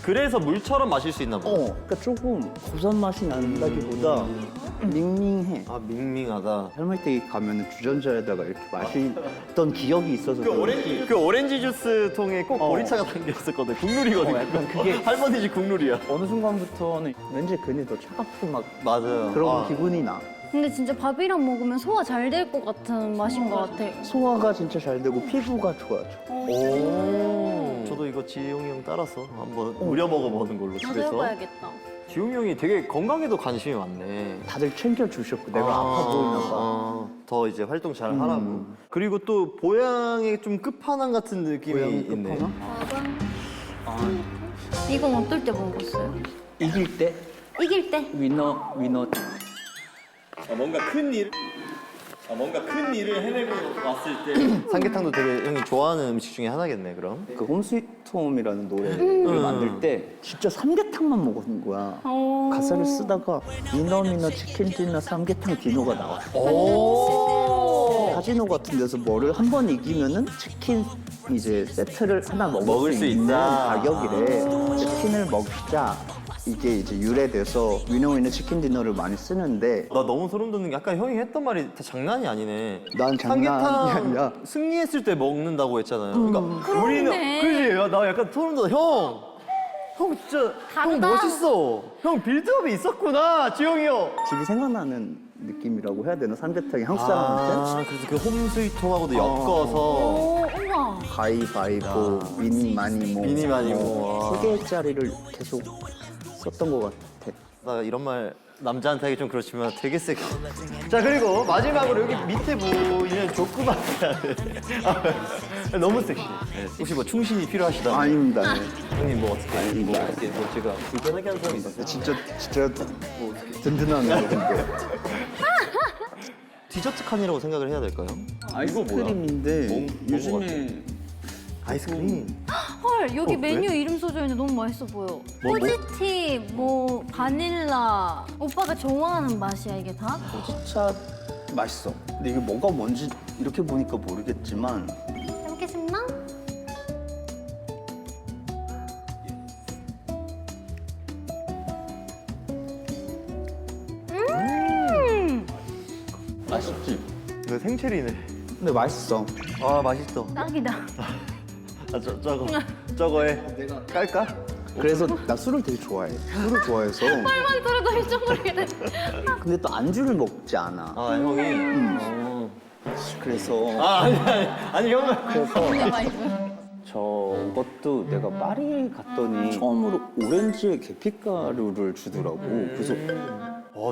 그래서 물처럼 마실 수 있나 보다. 그러니까 조금 고소한 맛이 난다기보다 밍밍해. 아 밍밍하다. 할머니 가면은 주전자에다가 이렇게 마시던 기억이 있어서 그런지. 그 오렌지 주스 통에 꼭 보리차가 담겨 있었거든. 국룰이거든. 약간 그게 할머니 집 국룰이야. 어느 순간부터는 왠지 괜히 더 차갑고 막 맞아요. 그런 기분이 나. 근데 진짜 밥이랑 먹으면 소화 잘 될 것 같은 맛인 것 같아. 소화가 진짜 잘 되고 피부가 좋아져. 오. 저도 이거 지용이 형 따라서 한번 우려 먹어보는 걸로 나도 집에서. 해봐야겠다. 지용이 형이 되게 건강에도 관심이 많네. 다들 챙겨주셨고 내가 아파 보이나 봐. 더 이제 활동 잘 하라고. 그리고 또 보양의 좀 끝판왕 같은 느낌이 보양의 있네. 끝판왕? 이건 어떨 때 먹었어요? 이길 때 이길 때. 위너 뭔가 큰 큰 일을 해내고 왔을 때 삼계탕도 되게 형이 좋아하는 음식 중에 하나겠네 그럼. 그 홈스위트홈이라는 노래를 만들 때 진짜 삼계탕만 먹은 거야. 가사를 쓰다가 미너 치킨 디너 삼계탕 디너가 나와. 카지노 같은 데서 뭐를 한 번 이기면은 치킨 이제 세트를 하나 먹을 수 있는 있다. 가격이래. 치킨을 먹자. 이게 이제 유래돼서 위너 치킨 디너를 많이 쓰는데 나 너무 소름 돋는 게 아까 형이 했던 말이 다 장난이 아니네. 난 장난이 아니라 승리했을 때 먹는다고 했잖아요. 그러니까 우리는 그지? 나 약간 소름 돋아. 형 진짜 형 다르다. 멋있어. 형 빌드업이 있었구나, 지용이 형. 집이 생각나는 느낌이라고 해야 되나? 삼계탕이 한국 사람한테? 그래서 그 홈스위트홈하고도 엮어서 오, 우와. 가위바위보, 미니마니모 미니마니모. 3개짜리를 계속 썼던 것 같아. 나 이런 말 남자한테 하기 좀 그렇지만 되게 섹시. 자 그리고 마지막으로 여기 밑에 보이는 조그맣게 너무 섹시. 네, 혹시 뭐 충신이 필요하시다면 아닙니다. 네. 형님 뭐 어떻게 뭐 어떻게 뭐 제가 불편하게 한 사람이 있어요? 진짜 뭐 든든한 건데. 디저트 칸이라고 생각을 해야 될까요? 아이스크림인데 요즘에 아이스크림. 헐, 여기 그래? 메뉴 이름 써져 있는데 너무 맛있어 보여. 뭐? 포지티, 뭐 바닐라. 오빠가 좋아하는 맛이야 이게 다? 호지차 맛있어. 근데 이게 뭐가 뭔지 이렇게 보니까 모르겠지만 잘 먹겠습니다. 맛있지. 이거 생체리네. 근데 맛있어. 아 맛있어. 딱이다. 아 저거에 깔까? 그래서 나 술을 되게 좋아해. 술을 좋아해서. 말만 들어도 휘청거리게 돼. 근데 또 안주를 먹지 않아. 아 형이. 그래서 아니 형은. 근데 맛있어. 저것도 내가 파리 갔더니 처음으로 오렌지에 계피가루를 주더라고. 그래서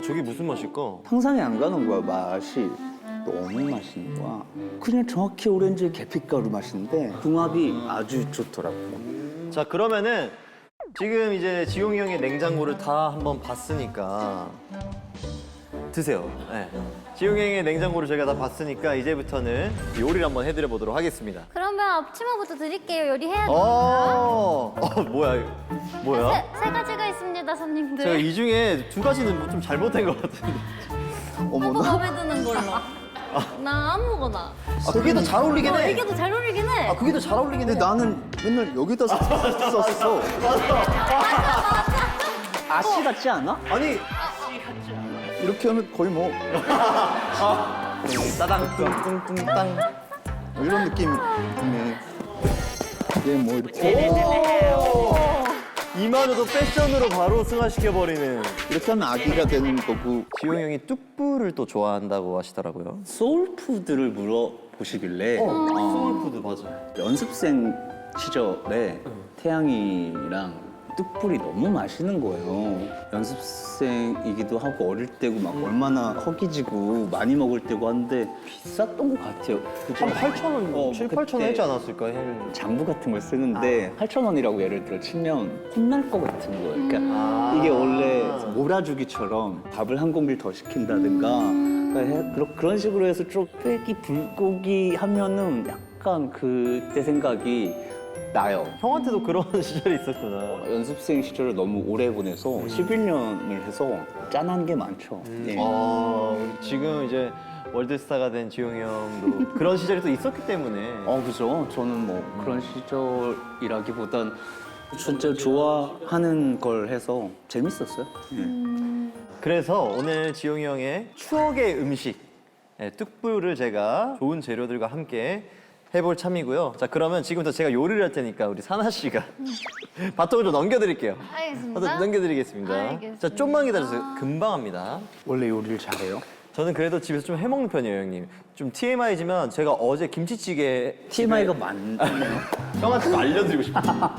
저게 무슨 맛일까? 상상이 안 가는 거야, 맛이. 너무 맛있는 거야. 그냥 정확히 오렌지 계피가루 맛인데 궁합이 아주 좋더라고. 자 그러면은 지금 이제 지용이 형의 냉장고를 다 한번 봤으니까 드세요. 네. 지용이 형의 냉장고를 저희가 다 봤으니까 이제부터는 요리를 한번 해드려 보도록 하겠습니다. 그러면 앞치마부터 드릴게요. 요리해야 되니까. 뭐야? 세 가지가 있습니다, 손님들. 제가 이 중에 두 가지는 뭐 좀 잘못된 것 같은데. 오빠 마음에 드는 걸로. 나 아무거나. 그게 더 잘 어울리긴 해. 이게 더 잘 어울리긴 해. 그게 더 잘 어울리긴 해. 근데 나는 맨날 여기다 썼어. 아씨 같지 않아? 아니 이렇게 하면 거의 뭐 따당 뚱뚱뚱땅. 이런 느낌이 있네. 이게 뭐 이렇게 이마저도 패션으로 바로 승화시켜버리는. 이렇게 하면 아기가 되는 거고. 지용이 형이 뚝불을 또 좋아한다고 하시더라고요. 소울푸드를 물어보시길래 소울푸드 맞아. 연습생 시절에 태양이랑 뚝불이 너무 맛있는 거예요. 연습생이기도 하고 어릴 때고 막 얼마나 허기지고 많이 먹을 때고 한데 비쌌던 것 같아요. 그죠? 한 8,000원, 7, 8,000원 그때 했지 않았을까? 형. 장부 같은 걸 쓰는데 8,000원이라고 예를 들어 치면 혼날 것 같은 거예요. 그러니까 이게 원래 몰아주기처럼 밥을 한 공기를 더 시킨다든가 그러니까 그런 식으로 해서 좀 뼈기 불고기 하면은 약간 그때 생각이 나요. 형한테도 그런 시절이 있었구나. 연습생 시절을 너무 오래 보내서 11년을 해서 짠한 게 많죠. 예. 지금 이제 월드스타가 된 지용이 형도 그런 시절이 또 있었기 때문에. 그죠. 저는 뭐 그런 시절이라기보단 진짜 좋아하는 걸 해서 재밌었어요. 예. 그래서 오늘 지용이 형의 추억의 음식, 뚝불을 제가 좋은 재료들과 함께 해볼 참이고요. 자, 그러면 지금부터 제가 요리를 할 테니까 우리 사나 씨가 바통을 좀 넘겨드릴게요. 알겠습니다. 바통 넘겨드리겠습니다. 알겠습니다. 자, 좀만 기다려주세요. 금방 합니다. 원래 요리를 잘해요? 저는 그래도 집에서 좀 해먹는 편이에요, 형님. 좀 TMI지만 제가 어제 김치찌개 TMI가 많네요. 형한테 알려드리고 싶어요.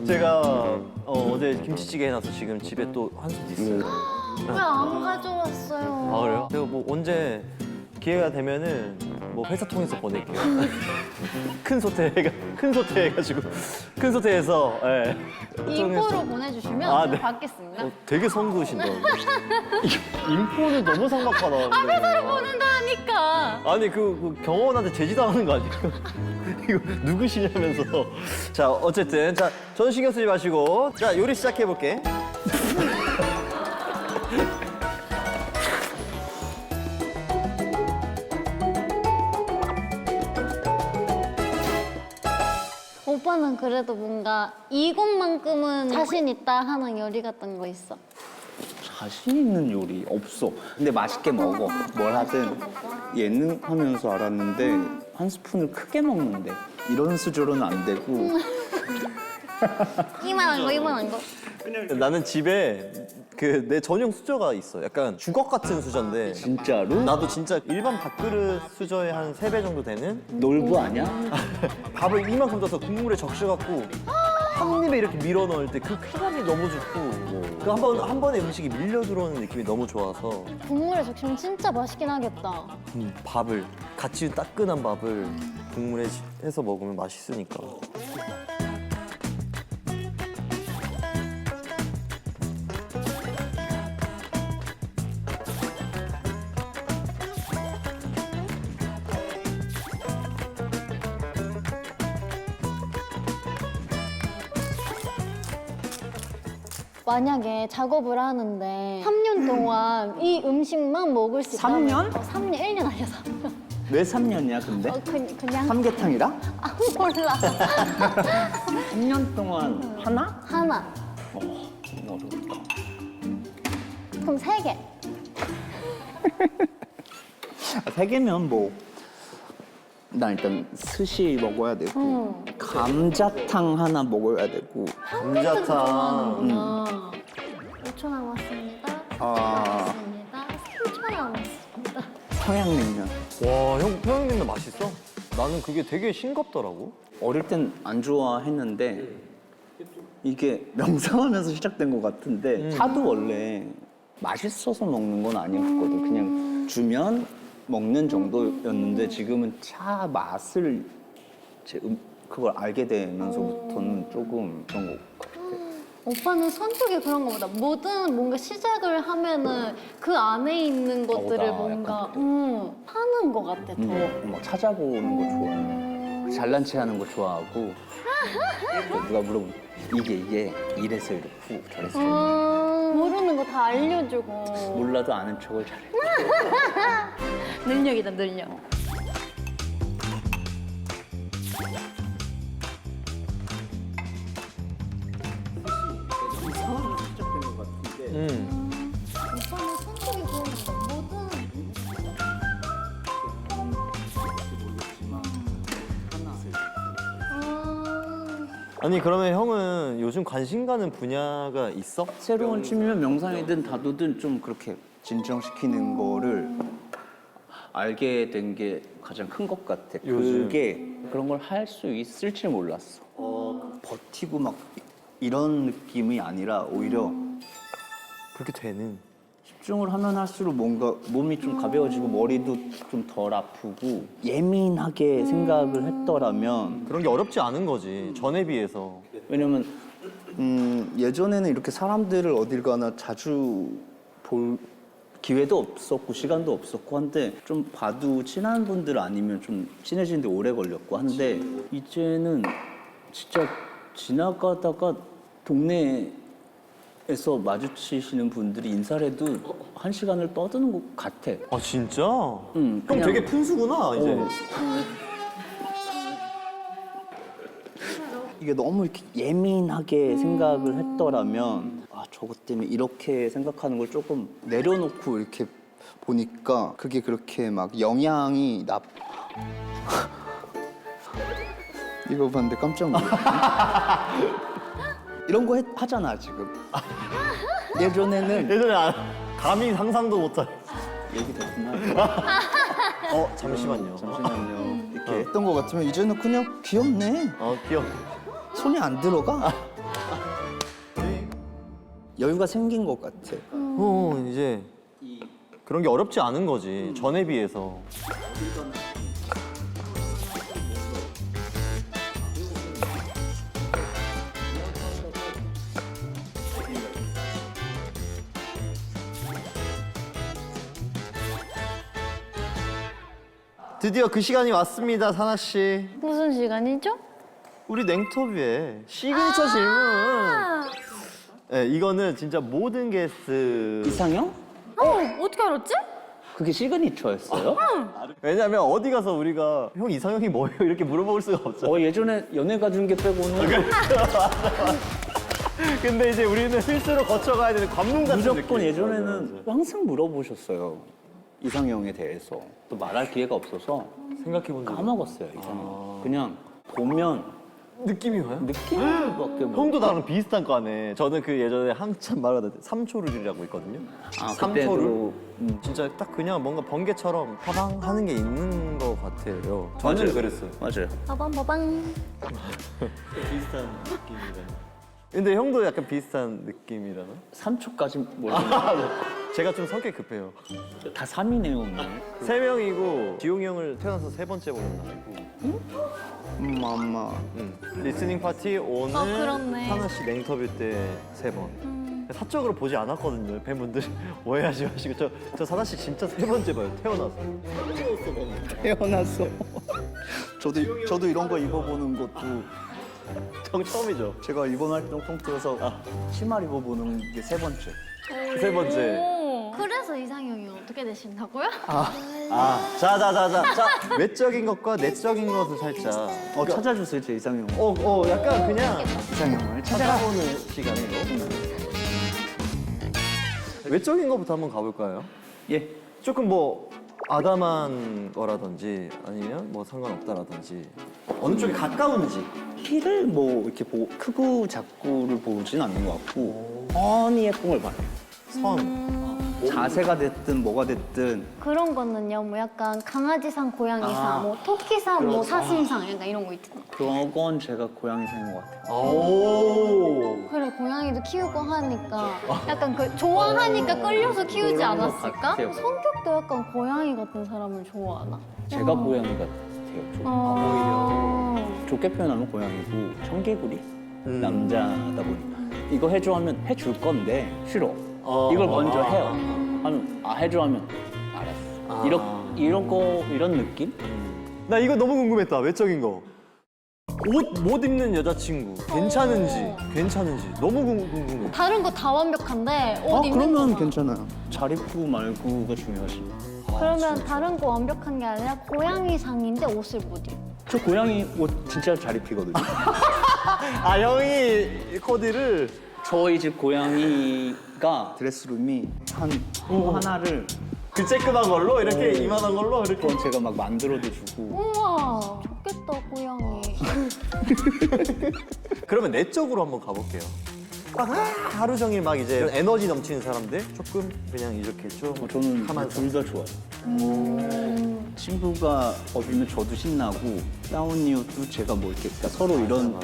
제가 어제 김치찌개 해놔서 지금 집에 또 한 솥 있어요. 왜 안 가져왔어요? 아, 그래요? 제가 뭐 언제 기회가 되면은 뭐 회사 통해서 보낼게요. 큰 소태 해가지고 큰 소태해서 예. 인포로 보내주시면 아, 제가 네. 받겠습니다. 되게 성구우신다. 인포는 너무 삭막하다. 회사를 보낸다니까. 아니 그 경호원한테 제지당하는 거 아니에요? 이거 누구시냐면서. 자, 어쨌든 자, 저는 신경 쓰지 마시고 자, 요리 시작해 볼게. 오빠는 그래도 뭔가 이것만큼은 자신 있다 하는 요리 같은 거 있어? 자신 있는 요리 없어. 근데 맛있게 먹어. 뭘 하든 예능 하면서 알았는데 한 스푼을 크게 먹는데 이런 수저로는 안 되고 이만한 거. 나는 집에 그 내 전용 수저가 있어. 약간 주걱 같은 수저인데 진짜로 나도 진짜 일반 밥그릇 수저의 한 3배 정도 되는 놀부 아니야? 밥을 이만큼 떠서 국물에 적셔갖고 한 입에 이렇게 밀어 넣을 때 그 쾌감이 너무 좋고 그 한 번에 음식이 밀려 들어오는 느낌이 너무 좋아서 국물에 적시면 진짜 맛있긴 하겠다. 밥을 같이 따끈한 밥을 국물에 해서 먹으면 맛있으니까. 만약에 작업을 하는데 3년 동안 이 음식만 먹을 수 있다면 3년? 3년, 1년 아니야 3년. 왜 3년이야 근데? 그냥 삼계탕이랑? 아 몰라. 3년 동안 하나? 하나. 어렵다. 그럼 3개. 3개면 뭐 난 일단 스시 먹어야 되고 감자탕 하나 먹어야 되고 감자탕. 좋아하는구나. 5초 남았습니다. 10초 남았습니다. 3초 남았습니다. 평양냉면. 와, 형 평양냉면 맛있어? 나는 그게 되게 싱겁더라고. 어릴 땐 안 좋아했는데 이게 명상하면서 시작된 것 같은데 차도 원래 맛있어서 먹는 건 아니었거든. 그냥 주면 먹는 정도였는데 지금은 차 맛을 그걸 알게 되면서부터는 조금 그런 것 같아요. 오빠는 성격이 그런 거보다 뭐든 뭔가 시작을 하면은 그 안에 있는 것들을 나 뭔가 파는 것 같아 더. 막 찾아보는 거 좋아해. 잘난 체 하는 거 좋아하고 누가 물어보면 이게 이래서 이렇고 저래서 이렇고. 모르는 거 다 알려주고. 몰라도 아는 척을 잘해. 능력이다 능력. 오빠는 성격이 그런 거보다 뭐든 아니 그러면 형은 요즘 관심 가는 분야가 있어? 새로운 취미면 명상이든 다도든 좀 그렇게 진정시키는 거를 알게 된 게 가장 큰 것 같아. 요즘. 그게 그런 걸 할 수 있을지 몰랐어. 버티고 막 이런 느낌이 아니라 오히려 그렇게 되는. 집중을 하면 할수록 뭔가 몸이 좀 가벼워지고 머리도 좀 덜 아프고 예민하게 생각을 했더라면 그런 게 어렵지 않은 거지. 전에 비해서. 왜냐면 예전에는 이렇게 사람들을 어딜 가나 자주 볼 기회도 없었고 시간도 없었고 한데 좀 봐도 친한 분들 아니면 좀 친해지는데 오래 걸렸고 한데 이제는 진짜 지나가다가 동네에서 마주치시는 분들이 인사를 해도 한 시간을 떠드는 것 같아. 아 진짜? 응, 형 그냥- 되게 푼수구나 이제. 이게 너무 이렇게 예민하게 생각을 했더라면 아 저것 때문에 이렇게 생각하는 걸 조금 내려놓고 이렇게 보니까 그게 그렇게 막 영향이 이거 봤는데 깜짝 놀랐네. 이런 거 하잖아 지금. 예전에는 예전에 감히 상상도 못할. 얘기 됐구나. 잠시만요. 잠시만요. 이렇게 했던 거 같으면 이제는 그냥 귀엽네. 귀여워. 손이 안 들어가. 여유가 생긴 것 같아. 이제 그런 게 어렵지 않은 거지. 전에 비해서. 드디어 그 시간이 왔습니다, 사나 씨. 무슨 시간이죠? 우리 냉터뷰의 시그니처 질문. 네, 이거는 진짜 모든 게스트. 이상형? 어떻게 알았지? 그게 시그니처였어요? 왜냐면 어디 가서 우리가 형 이상형이 뭐예요? 이렇게 물어볼 수가 없잖아. 예전에 연애 가준 게 빼고는 근데 이제 우리는 필수로 거쳐가야 되는 관문 같은 무조건 느낌. 예전에는 항상 물어보셨어요. 이상형에 대해서. 또 말할 기회가 없어서 생각해본 적 까먹었어요, 이상형. 그냥 보면 느낌이 와요? 느낌밖에 뭐. 형도 나랑 비슷한 과네. 저는 그 예전에 한참 말하던 삼초룰이라고 있거든요. 아, 삼초룰. 그때도, 진짜 딱 그냥 뭔가 번개처럼 파방 하는 게 있는 것 같아요. 저는 맞아요. 그랬어요. 맞아요. 빠밤빠방. 비슷한 느낌이라. 근데 형도 약간 비슷한 느낌이라나? 3초까지 모르겠는데 제가 좀 성격 급해요. 다 3이네요, 오늘. 3명이고 지용이 형을 태어나서 3번째 보는 날이고 엄마. 리스닝 파티 오늘 그렇네. 하나 씨 냉터뷰 때 3번. 사적으로 보지 않았거든요. 팬분들이 오해하지 마시고 저 사나 씨 진짜 3번째 봐요. 태어나서. 태어났어. 저도 이런 거 입어보는 것도 형 처음이죠. 제가 이번 활동 통틀어서 치마 입어보는 게 3번째. 3번째. 그래서 이상형이 어떻게 되신다고요? 자. 외적인 것과 내적인 것을 살짝. 찾아주세요 제 이상형. 약간 그냥 이상형을 찾아보는 시간이에요. 외적인 것부터 한번 가볼까요? 예. 조금 뭐 아담한 거라든지 아니면 뭐 상관없다라든지 어느 쪽에 가까운지. 키를 뭐 이렇게 크고 작고를 보진 않는 것 같고 뻔히 예쁜 걸 봐요. 선. 자세가 됐든 뭐가 됐든 그런 거는요, 뭐 약간 강아지상, 고양이상, 아. 뭐 토끼상, 뭐 사슴상, 약간 이런 거 있잖아. 그런 건 제가 고양이상인 것 같아요. 오. 그래, 고양이도 키우고 하니까 약간 그 좋아하니까 끌려서 키우지 그런 것 않았을까? 같아요. 성격도 약간 고양이 같은 사람을 좋아하나? 제가 고양이 같아요. 좀. 좋게 표현하면 고양이고 청개구리 남자다 보니까 이거 해줘 하면 해줄 건데 싫어. 이걸 먼저 해요. 하면 해줘 하면 알았어. 이런 느낌? 나 이거 너무 궁금했다. 외적인 거. 옷 못 입는 여자친구 괜찮은지 너무 궁금해. 다른 거 다 완벽한데 옷 입는 그러면 거만. 괜찮아요. 잘 입고 말고가 중요하지. 그러면 다른 거 완벽한 게 아니라 고양이상인데 옷을 못 입어. 저 고양이 옷 진짜 잘 입히거든요. 아 형이 코디를 저희 집 고양이가 드레스룸이 하나를 그 쬐끄만 걸로 이렇게 이만한 걸로 이렇게. 그건 제가 막 만들어도 주고 우와, 좋겠다, 고양이. 그러면 내 쪽으로 한번 가볼게요. 막 하루 종일 막 이제 이런 에너지 넘치는 사람들 조금 그냥 이렇게 좀 저는 가만히 둘 다 좋아요. 친구가 어비면 저도 신나고 다운 이유도 제가 뭐 이렇게 그러니까 서로 이런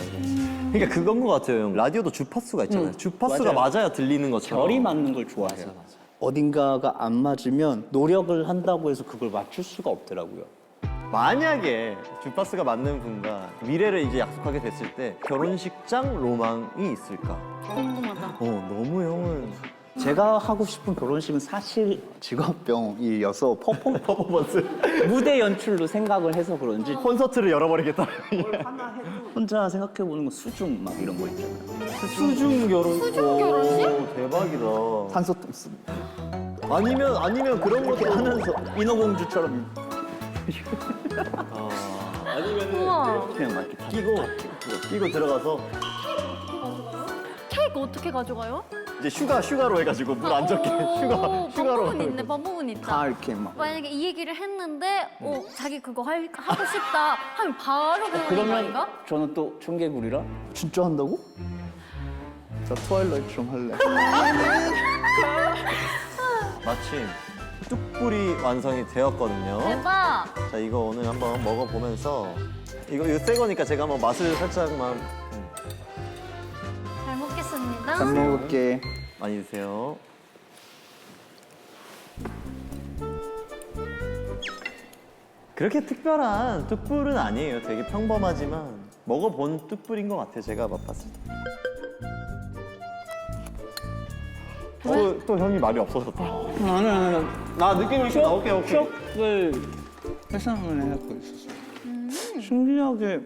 그러니까 그건 것 같아요. 형. 라디오도 주파수가 있잖아요. 주파수가 맞아요. 맞아야 들리는 것처럼. 결이 맞는 걸 좋아해요. 어딘가가 안 맞으면 노력을 한다고 해서 그걸 맞출 수가 없더라고요. 만약에 주파수가 맞는 분과 미래를 이제 약속하게 됐을 때 결혼식장 로망이 있을까? 궁금하다. 너무 형은 제가 하고 싶은 결혼식은 사실 직업병이어서 퍼포먼스 무대 연출로 생각을 해서 그런지 콘서트를 열어버리겠다. 혼자 생각해보는 건 수중 막 이런 거 있잖아요. 수중 결혼. 수중 결혼식? 오, 대박이다. 산소통 쓰. 아니면 그런 것도 하면서 인어공주처럼 우와. 그냥 막 이렇게 끼고 들어가서 케이크 어떻게 가져가요? 이제 슈가로 해가지고 물 안 적게 슈가로. 방법은 있네. 방법은 있다. 다 이렇게 막 만약에 이 얘기를 했는데 자기 그거 하고 싶다 하면 바로 그러는 거 그러면 아닌가? 저는 또 청개구리라 진짜 한다고? 저 트와일라이트 좀 할래. 마침 뚝불이 완성이 되었거든요. 대박. 자, 이거 오늘 한번 먹어보면서 이거 새 거니까 제가 한번 맛을 살짝만 잘 먹겠습니다. 잘 먹을게. 많이 드세요. 그렇게 특별한 뚝불은 아니에요. 되게 평범하지만 먹어본 뚝불인 것 같아요. 제가 맛봤을 때. 또 형이 말이 없어졌다. 아니 나 느낌이 오케이. 추억을 회상을 해갖고 있었어요. 신기하게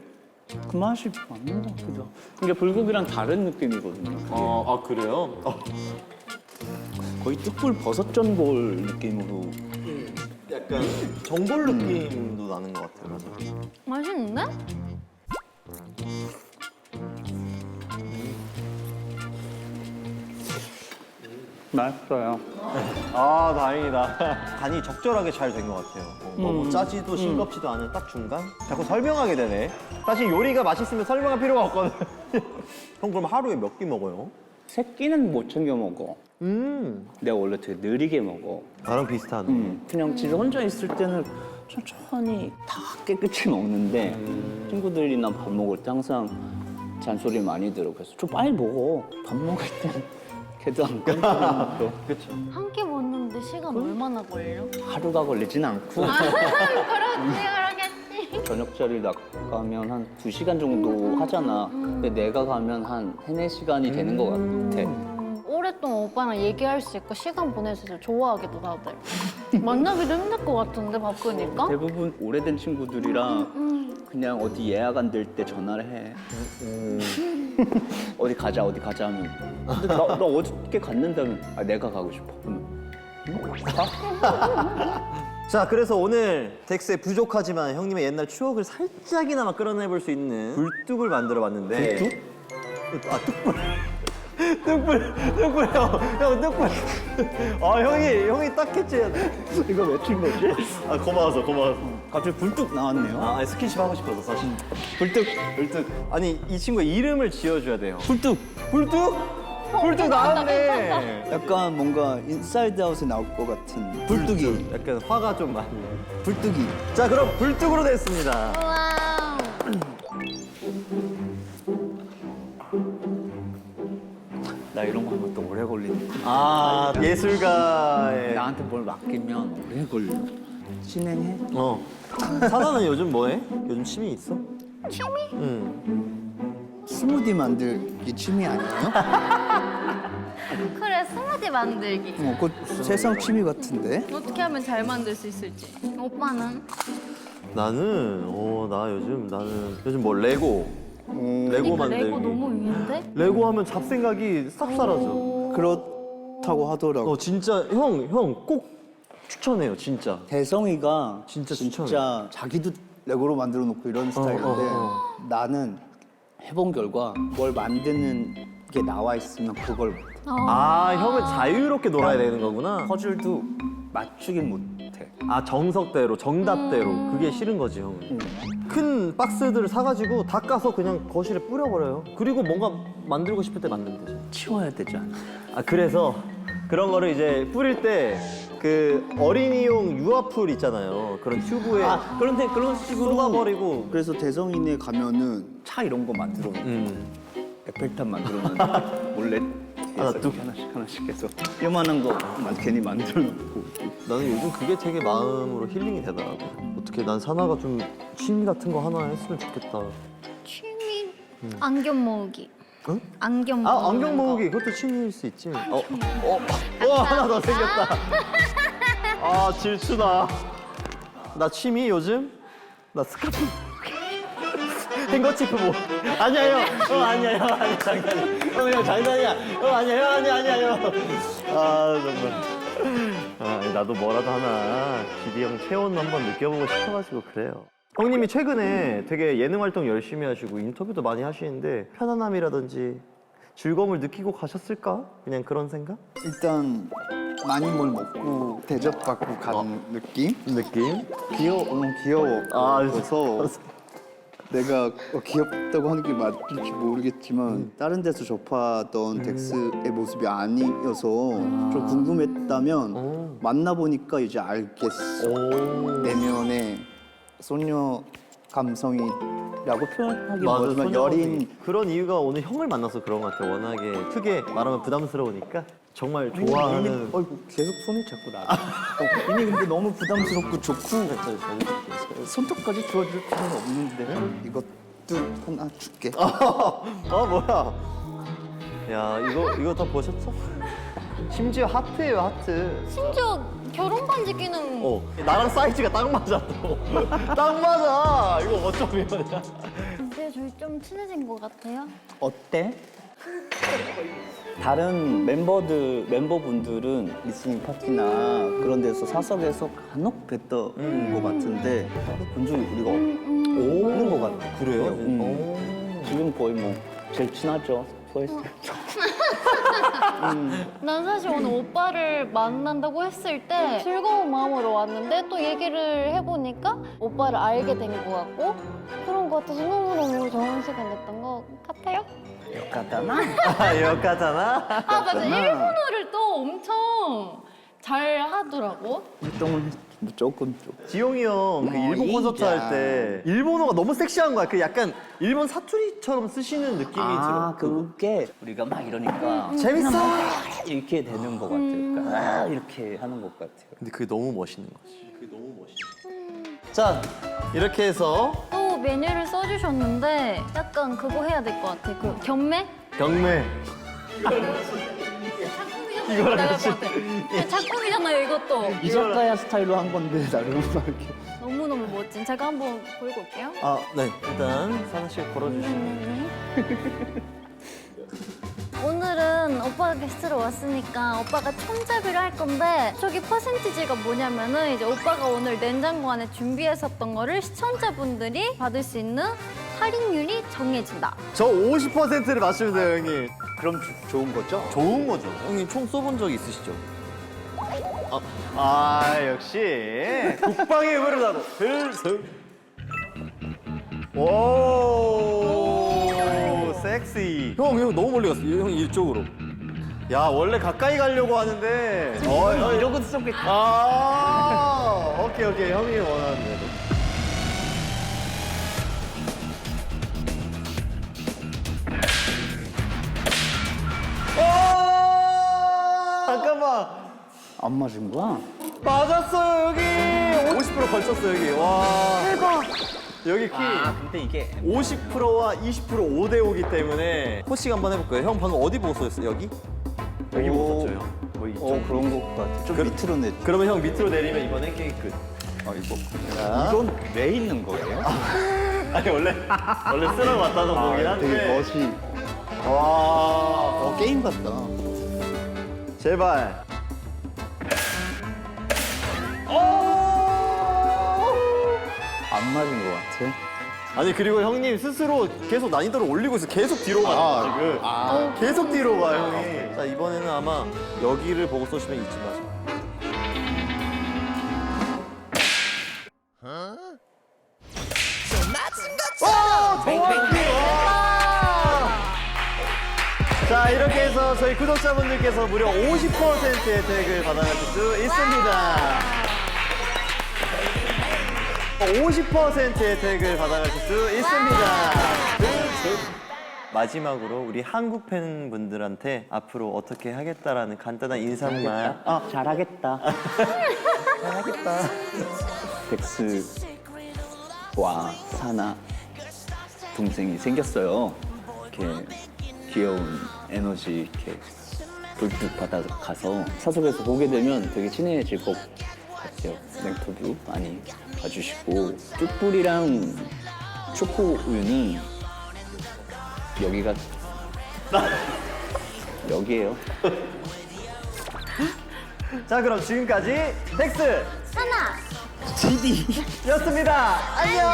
그 맛이 맞는 것 같기도 하고 이게 불고기랑 다른 느낌이거든요. 아 그래요? 거의 뚝불 버섯전골 느낌으로 약간 전골 느낌도 나는 것 같아요. 맞아. 맛있는데? 맛있어요. 아 다행이다. 간이 적절하게 잘 된 것 같아요. 너무 짜지도 싱겁지도 않은 딱 중간. 자꾸 설명하게 되네. 사실 요리가 맛있으면 설명할 필요가 없거든. 형 그럼 하루에 몇 끼 먹어요? 세 끼는 못 챙겨 먹어. 내가 원래 되게 느리게 먹어. 나랑 비슷하네. 그냥 집에 혼자 있을 때는 천천히 다 깨끗이 먹는데 친구들이나 밥 먹을 때 항상 잔소리 많이 들어. 그래서 좀 빨리 먹어. 밥 먹을 땐 걔도 안 끊고 그렇죠. 한 끼 먹는데 시간 얼마나 걸려? 하루가 걸리진 않고 그렇겠지. 저녁자리 나가면 한 2시간 정도 하잖아. 근데 내가 가면 한 3, 4시간이 되는 것 같아. 오랫동안 오빠랑 얘기할 수 있고 시간 보낼 수 있어. 좋아하기도 다들. 만나기도 힘들 것 같은데 바쁘니까? 대부분 오래된 친구들이라 그냥 어디 예약 안 될 때 전화를 해. 어디 가자 하면. 근데 나 어저께 갔는다면 내가 가고 싶어. 자, 그래서 오늘 덱스의 부족하지만 형님의 옛날 추억을 살짝이나마 끌어내볼 수 있는 불뚝을 만들어봤는데. 불뚝? 아, 뚝불. 뚝불 형, 뚝불. 아, 형이 딱 캐치해야 돼. 이거 왜 친 거지? 아, 고마워서. 갑자기 불뚝 나왔네요. 아, 아니, 스킨십 하고 싶어서 사실. 불뚝. 아니, 이 친구의 이름을 지어줘야 돼요. 불뚝. 불뚝 나왔네. 약간 뭔가 인사이드 아웃에 나올 것 같은 불뚝이. 약간 화가 좀 많네. 불뚝이. 자, 그럼 불뚝으로 됐습니다. 와우. 나 이런 거 하면 또 오래 걸리네. 아, 예술가의. 나한테 뭘 맡기면 오래 걸려. 진행해. 사나는 요즘 뭐해? 요즘 취미 있어? 취미? 응. 스무디 만들기 취미 아니에요? 그래, 스무디 만들기. 그 세상 취미 같은데? 어떻게 하면 잘 만들 수 있을지. 오빠는? 나는 나는 요즘 뭐 레고 그러니까 만들기. 레고 너무 위인데? 레고 하면 잡생각이 싹 사라져. 그렇다고 하더라고. 진짜 형 꼭 추천해요, 진짜. 대성이가 진짜 진짜 자기도 레고로 만들어 놓고 이런 스타일인데 나는 해본 결과 뭘 만드는 게 나와 있으면 그걸 못해. 아, 형은 자유롭게 놀아야 되는 거구나. 퍼즐도 맞추긴 못해. 아, 정석대로, 정답대로. 그게 싫은 거지, 형은. 큰 박스들을 사가지고 닦아서 그냥 거실에 뿌려버려요. 그리고 뭔가 만들고 싶을 때 만들면 되죠. 치워야 되지 않아? 아 그래서 그런 거를 이제 뿌릴 때 그 어린이용 유아풀 있잖아요. 그런 튜브에 그런데 그런 식으로 쏟아버리고. 그래서 대성이네 가면은 차 이런 거 만들어 놓고 에펠탑 만들어 놓고 몰래 하나, 해서 둘. 하나씩 해서 요만한 거 괜히 만들어 놓고 나는 요즘 그게 되게 마음으로 힐링이 되더라고. 어떻게 난 사나가 좀 취미 같은 거 하나 했으면 좋겠다. 취미 안경 모으기. 응? 안경 모으는 아 안경 거. 모으기 그것도 취미일 수 있지. 하나 더 생겼다. 아 질투나. 나 취미 요즘 나 스카프. 행거치프 뭐? 아니야 형. 아니야 형. 아니야 장난이야. 형 장난이야. 아니야 아니야 형. 아 정말. 나도 뭐라도 하나 기디 형 체온 한번 느껴보고 싶어가지고 그래요. 형님이 최근에 되게 예능 활동 열심히 하시고 인터뷰도 많이 하시는데 편안함이라든지 즐거움을 느끼고 가셨을까? 그냥 그런 생각? 일단 많이 뭘 먹고 대접받고 가는 느낌? 너무 귀여워. 그래서 내가 귀엽다고 하는 게 맞을지 모르겠지만 다른 데서 접하던 덱스의 모습이 아니어서 좀 궁금했다면 만나보니까 이제 알겠어. 내면의 소녀 감성이라고 표현하기 뭐하지만 여린 그런 이유가 오늘 형을 만나서 그런 것 같아. 워낙에 크게 말하면 부담스러우니까 정말 좋아하는. 어이구 계속 손을 잡고 나. 이미 근데 너무 부담스럽고 좋고 손톱까지 주워줄 필요는 없는데 이것도 하나 줄게. 뭐야? 야 이거 다 보셨죠? 심지어 하트예요 하트. 심지어 결혼 반지 끼는 나랑 사이즈가 딱 맞아 또. 딱 맞아. 이거 어쩌면. 근데 저희 좀 친해진 것 같아요. 어때? 다른 멤버분들은 리스닝 파티나 그런 데서 사석에서 간혹 뵀던 것 같은데 본 적이 우리가 없는 것 같아. 그래요? 지금 거의 뭐 제일 친하죠. 소했을 때. 난 사실 오늘 오빠를 만난다고 했을 때 즐거운 마음으로 왔는데 또 얘기를 해보니까 오빠를 알게 된 것 같고 그런 것 같아서 너무너무 좋은 시간 됐던 것 같아요. 욕하잖아. 욕하잖아. 아 맞아, 일본어를 또 엄청 잘 하더라고. 활동을 조금. 지용이 형 그 일본 콘서트 할 때 일본어가 너무 섹시한 거야. 그 약간 일본 사투리처럼 쓰시는 느낌이 들어. 그게 우리가 막 이러니까 재밌어. 이렇게 되는 것 같아요. 그러니까 이렇게 하는 것 같아요. 근데 그게 너무 멋있는 거지. 그게 너무 멋있어. 자 이렇게 해서 또 메뉴를 써주셨는데 약간 그거 해야 될 것 같아. 그 경매? 경매. 이거랑 같이. 작품이잖아요, 이것도. 이자카야 스타일로 한 건데 나름 이렇게. 너무너무 멋진. 제가 한번 보이고 올게요. 네. 일단 사나 씨 걸어주시면. 오늘은 오빠가 게스트로 왔으니까 오빠가 총잡이를 할 건데 저기 퍼센티지가 뭐냐면은 이제 오빠가 오늘 냉장고 안에 준비했었던 거를 시청자분들이 받을 수 있는 할인율이 정해진다. 저 50%를 맞추면 돼요, 형님. 그럼 좋은 거죠? 좋은 거죠. 형님 총 쏘본 적 있으시죠? 역시 국방의 흐르다로 필승. 오, 섹시. 형 너무 멀리 갔어. 형 이쪽으로. 야, 원래 가까이 가려고 하는데. 이러고 있었겠다. 오케이. 형이 원하는 대로. 잠깐만. 안 맞은 거야? 맞았어요, 여기. 50% 걸쳤어, 여기. 와. 대박. 여기 키. 근데 이게 50%와 20% 5대 5기 때문에 코칭 한번 해볼까요? 형 방금 어디 보고 쏘였어요? 여기? 여기 보고 쏘였죠, 형. 뭐 이쪽? 그런 것 같아. 좀 밑으로 내. 그러면 형 밑으로 내리면 이번엔 게임 끝. 이거. 이건 왜 있는 거예요? 아니 원래 쓰러 왔다는 거긴 한데. 되게 멋이. 와. 게임 같다. 제발. 안 맞은 것 같아. 아니 그리고 형님 스스로 계속 난이도를 올리고 있어. 계속 뒤로 가 지금. 계속 뒤로 가 형이. 자 이번에는 아마 여기를 보고 쏘시면 잊지 마세요. So my 그래서 저희 구독자분들께서 무려 50% 혜택을 받아가실 수 있습니다. 50% 혜택을 받아가실 수 있습니다. 마지막으로 우리 한국 팬분들한테 앞으로 어떻게 하겠다라는 간단한 인사말. 잘하겠다. 잘하겠다. 덱스와 사나 동생이 생겼어요. 이렇게 귀여운 에너지 이렇게 불빛 받아가서 사석에서 보게 되면 되게 친해질 것 같아요. 랭토도 많이 봐주시고 쭈뿌리랑 초코우유는 여기가 여기에요. 자, 그럼 지금까지 덱스 하나. 였습니다. 안녕.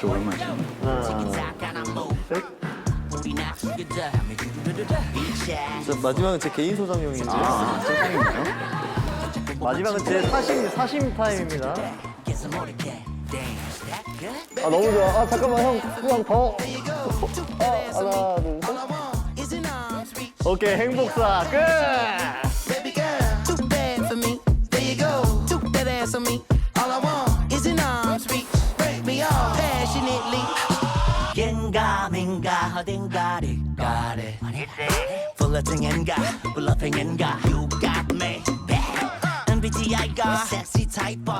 진짜 오랜만이야. 자, 마지막은 제 개인 소장용인데. 마지막은 제 사심 타임입니다. 너무 좋아. 잠깐만 형, 그냥 더. 하나, 둘, 셋. 오케이, 행복사 끝. Baby girl, too bad for me. There you go, took that ass on me. All I want is an arms reach. Break me off passionately. 긴가민가 어딘가를 가래. 플러팅인가 블러핑인가. You got me. MBTI가 sexy type.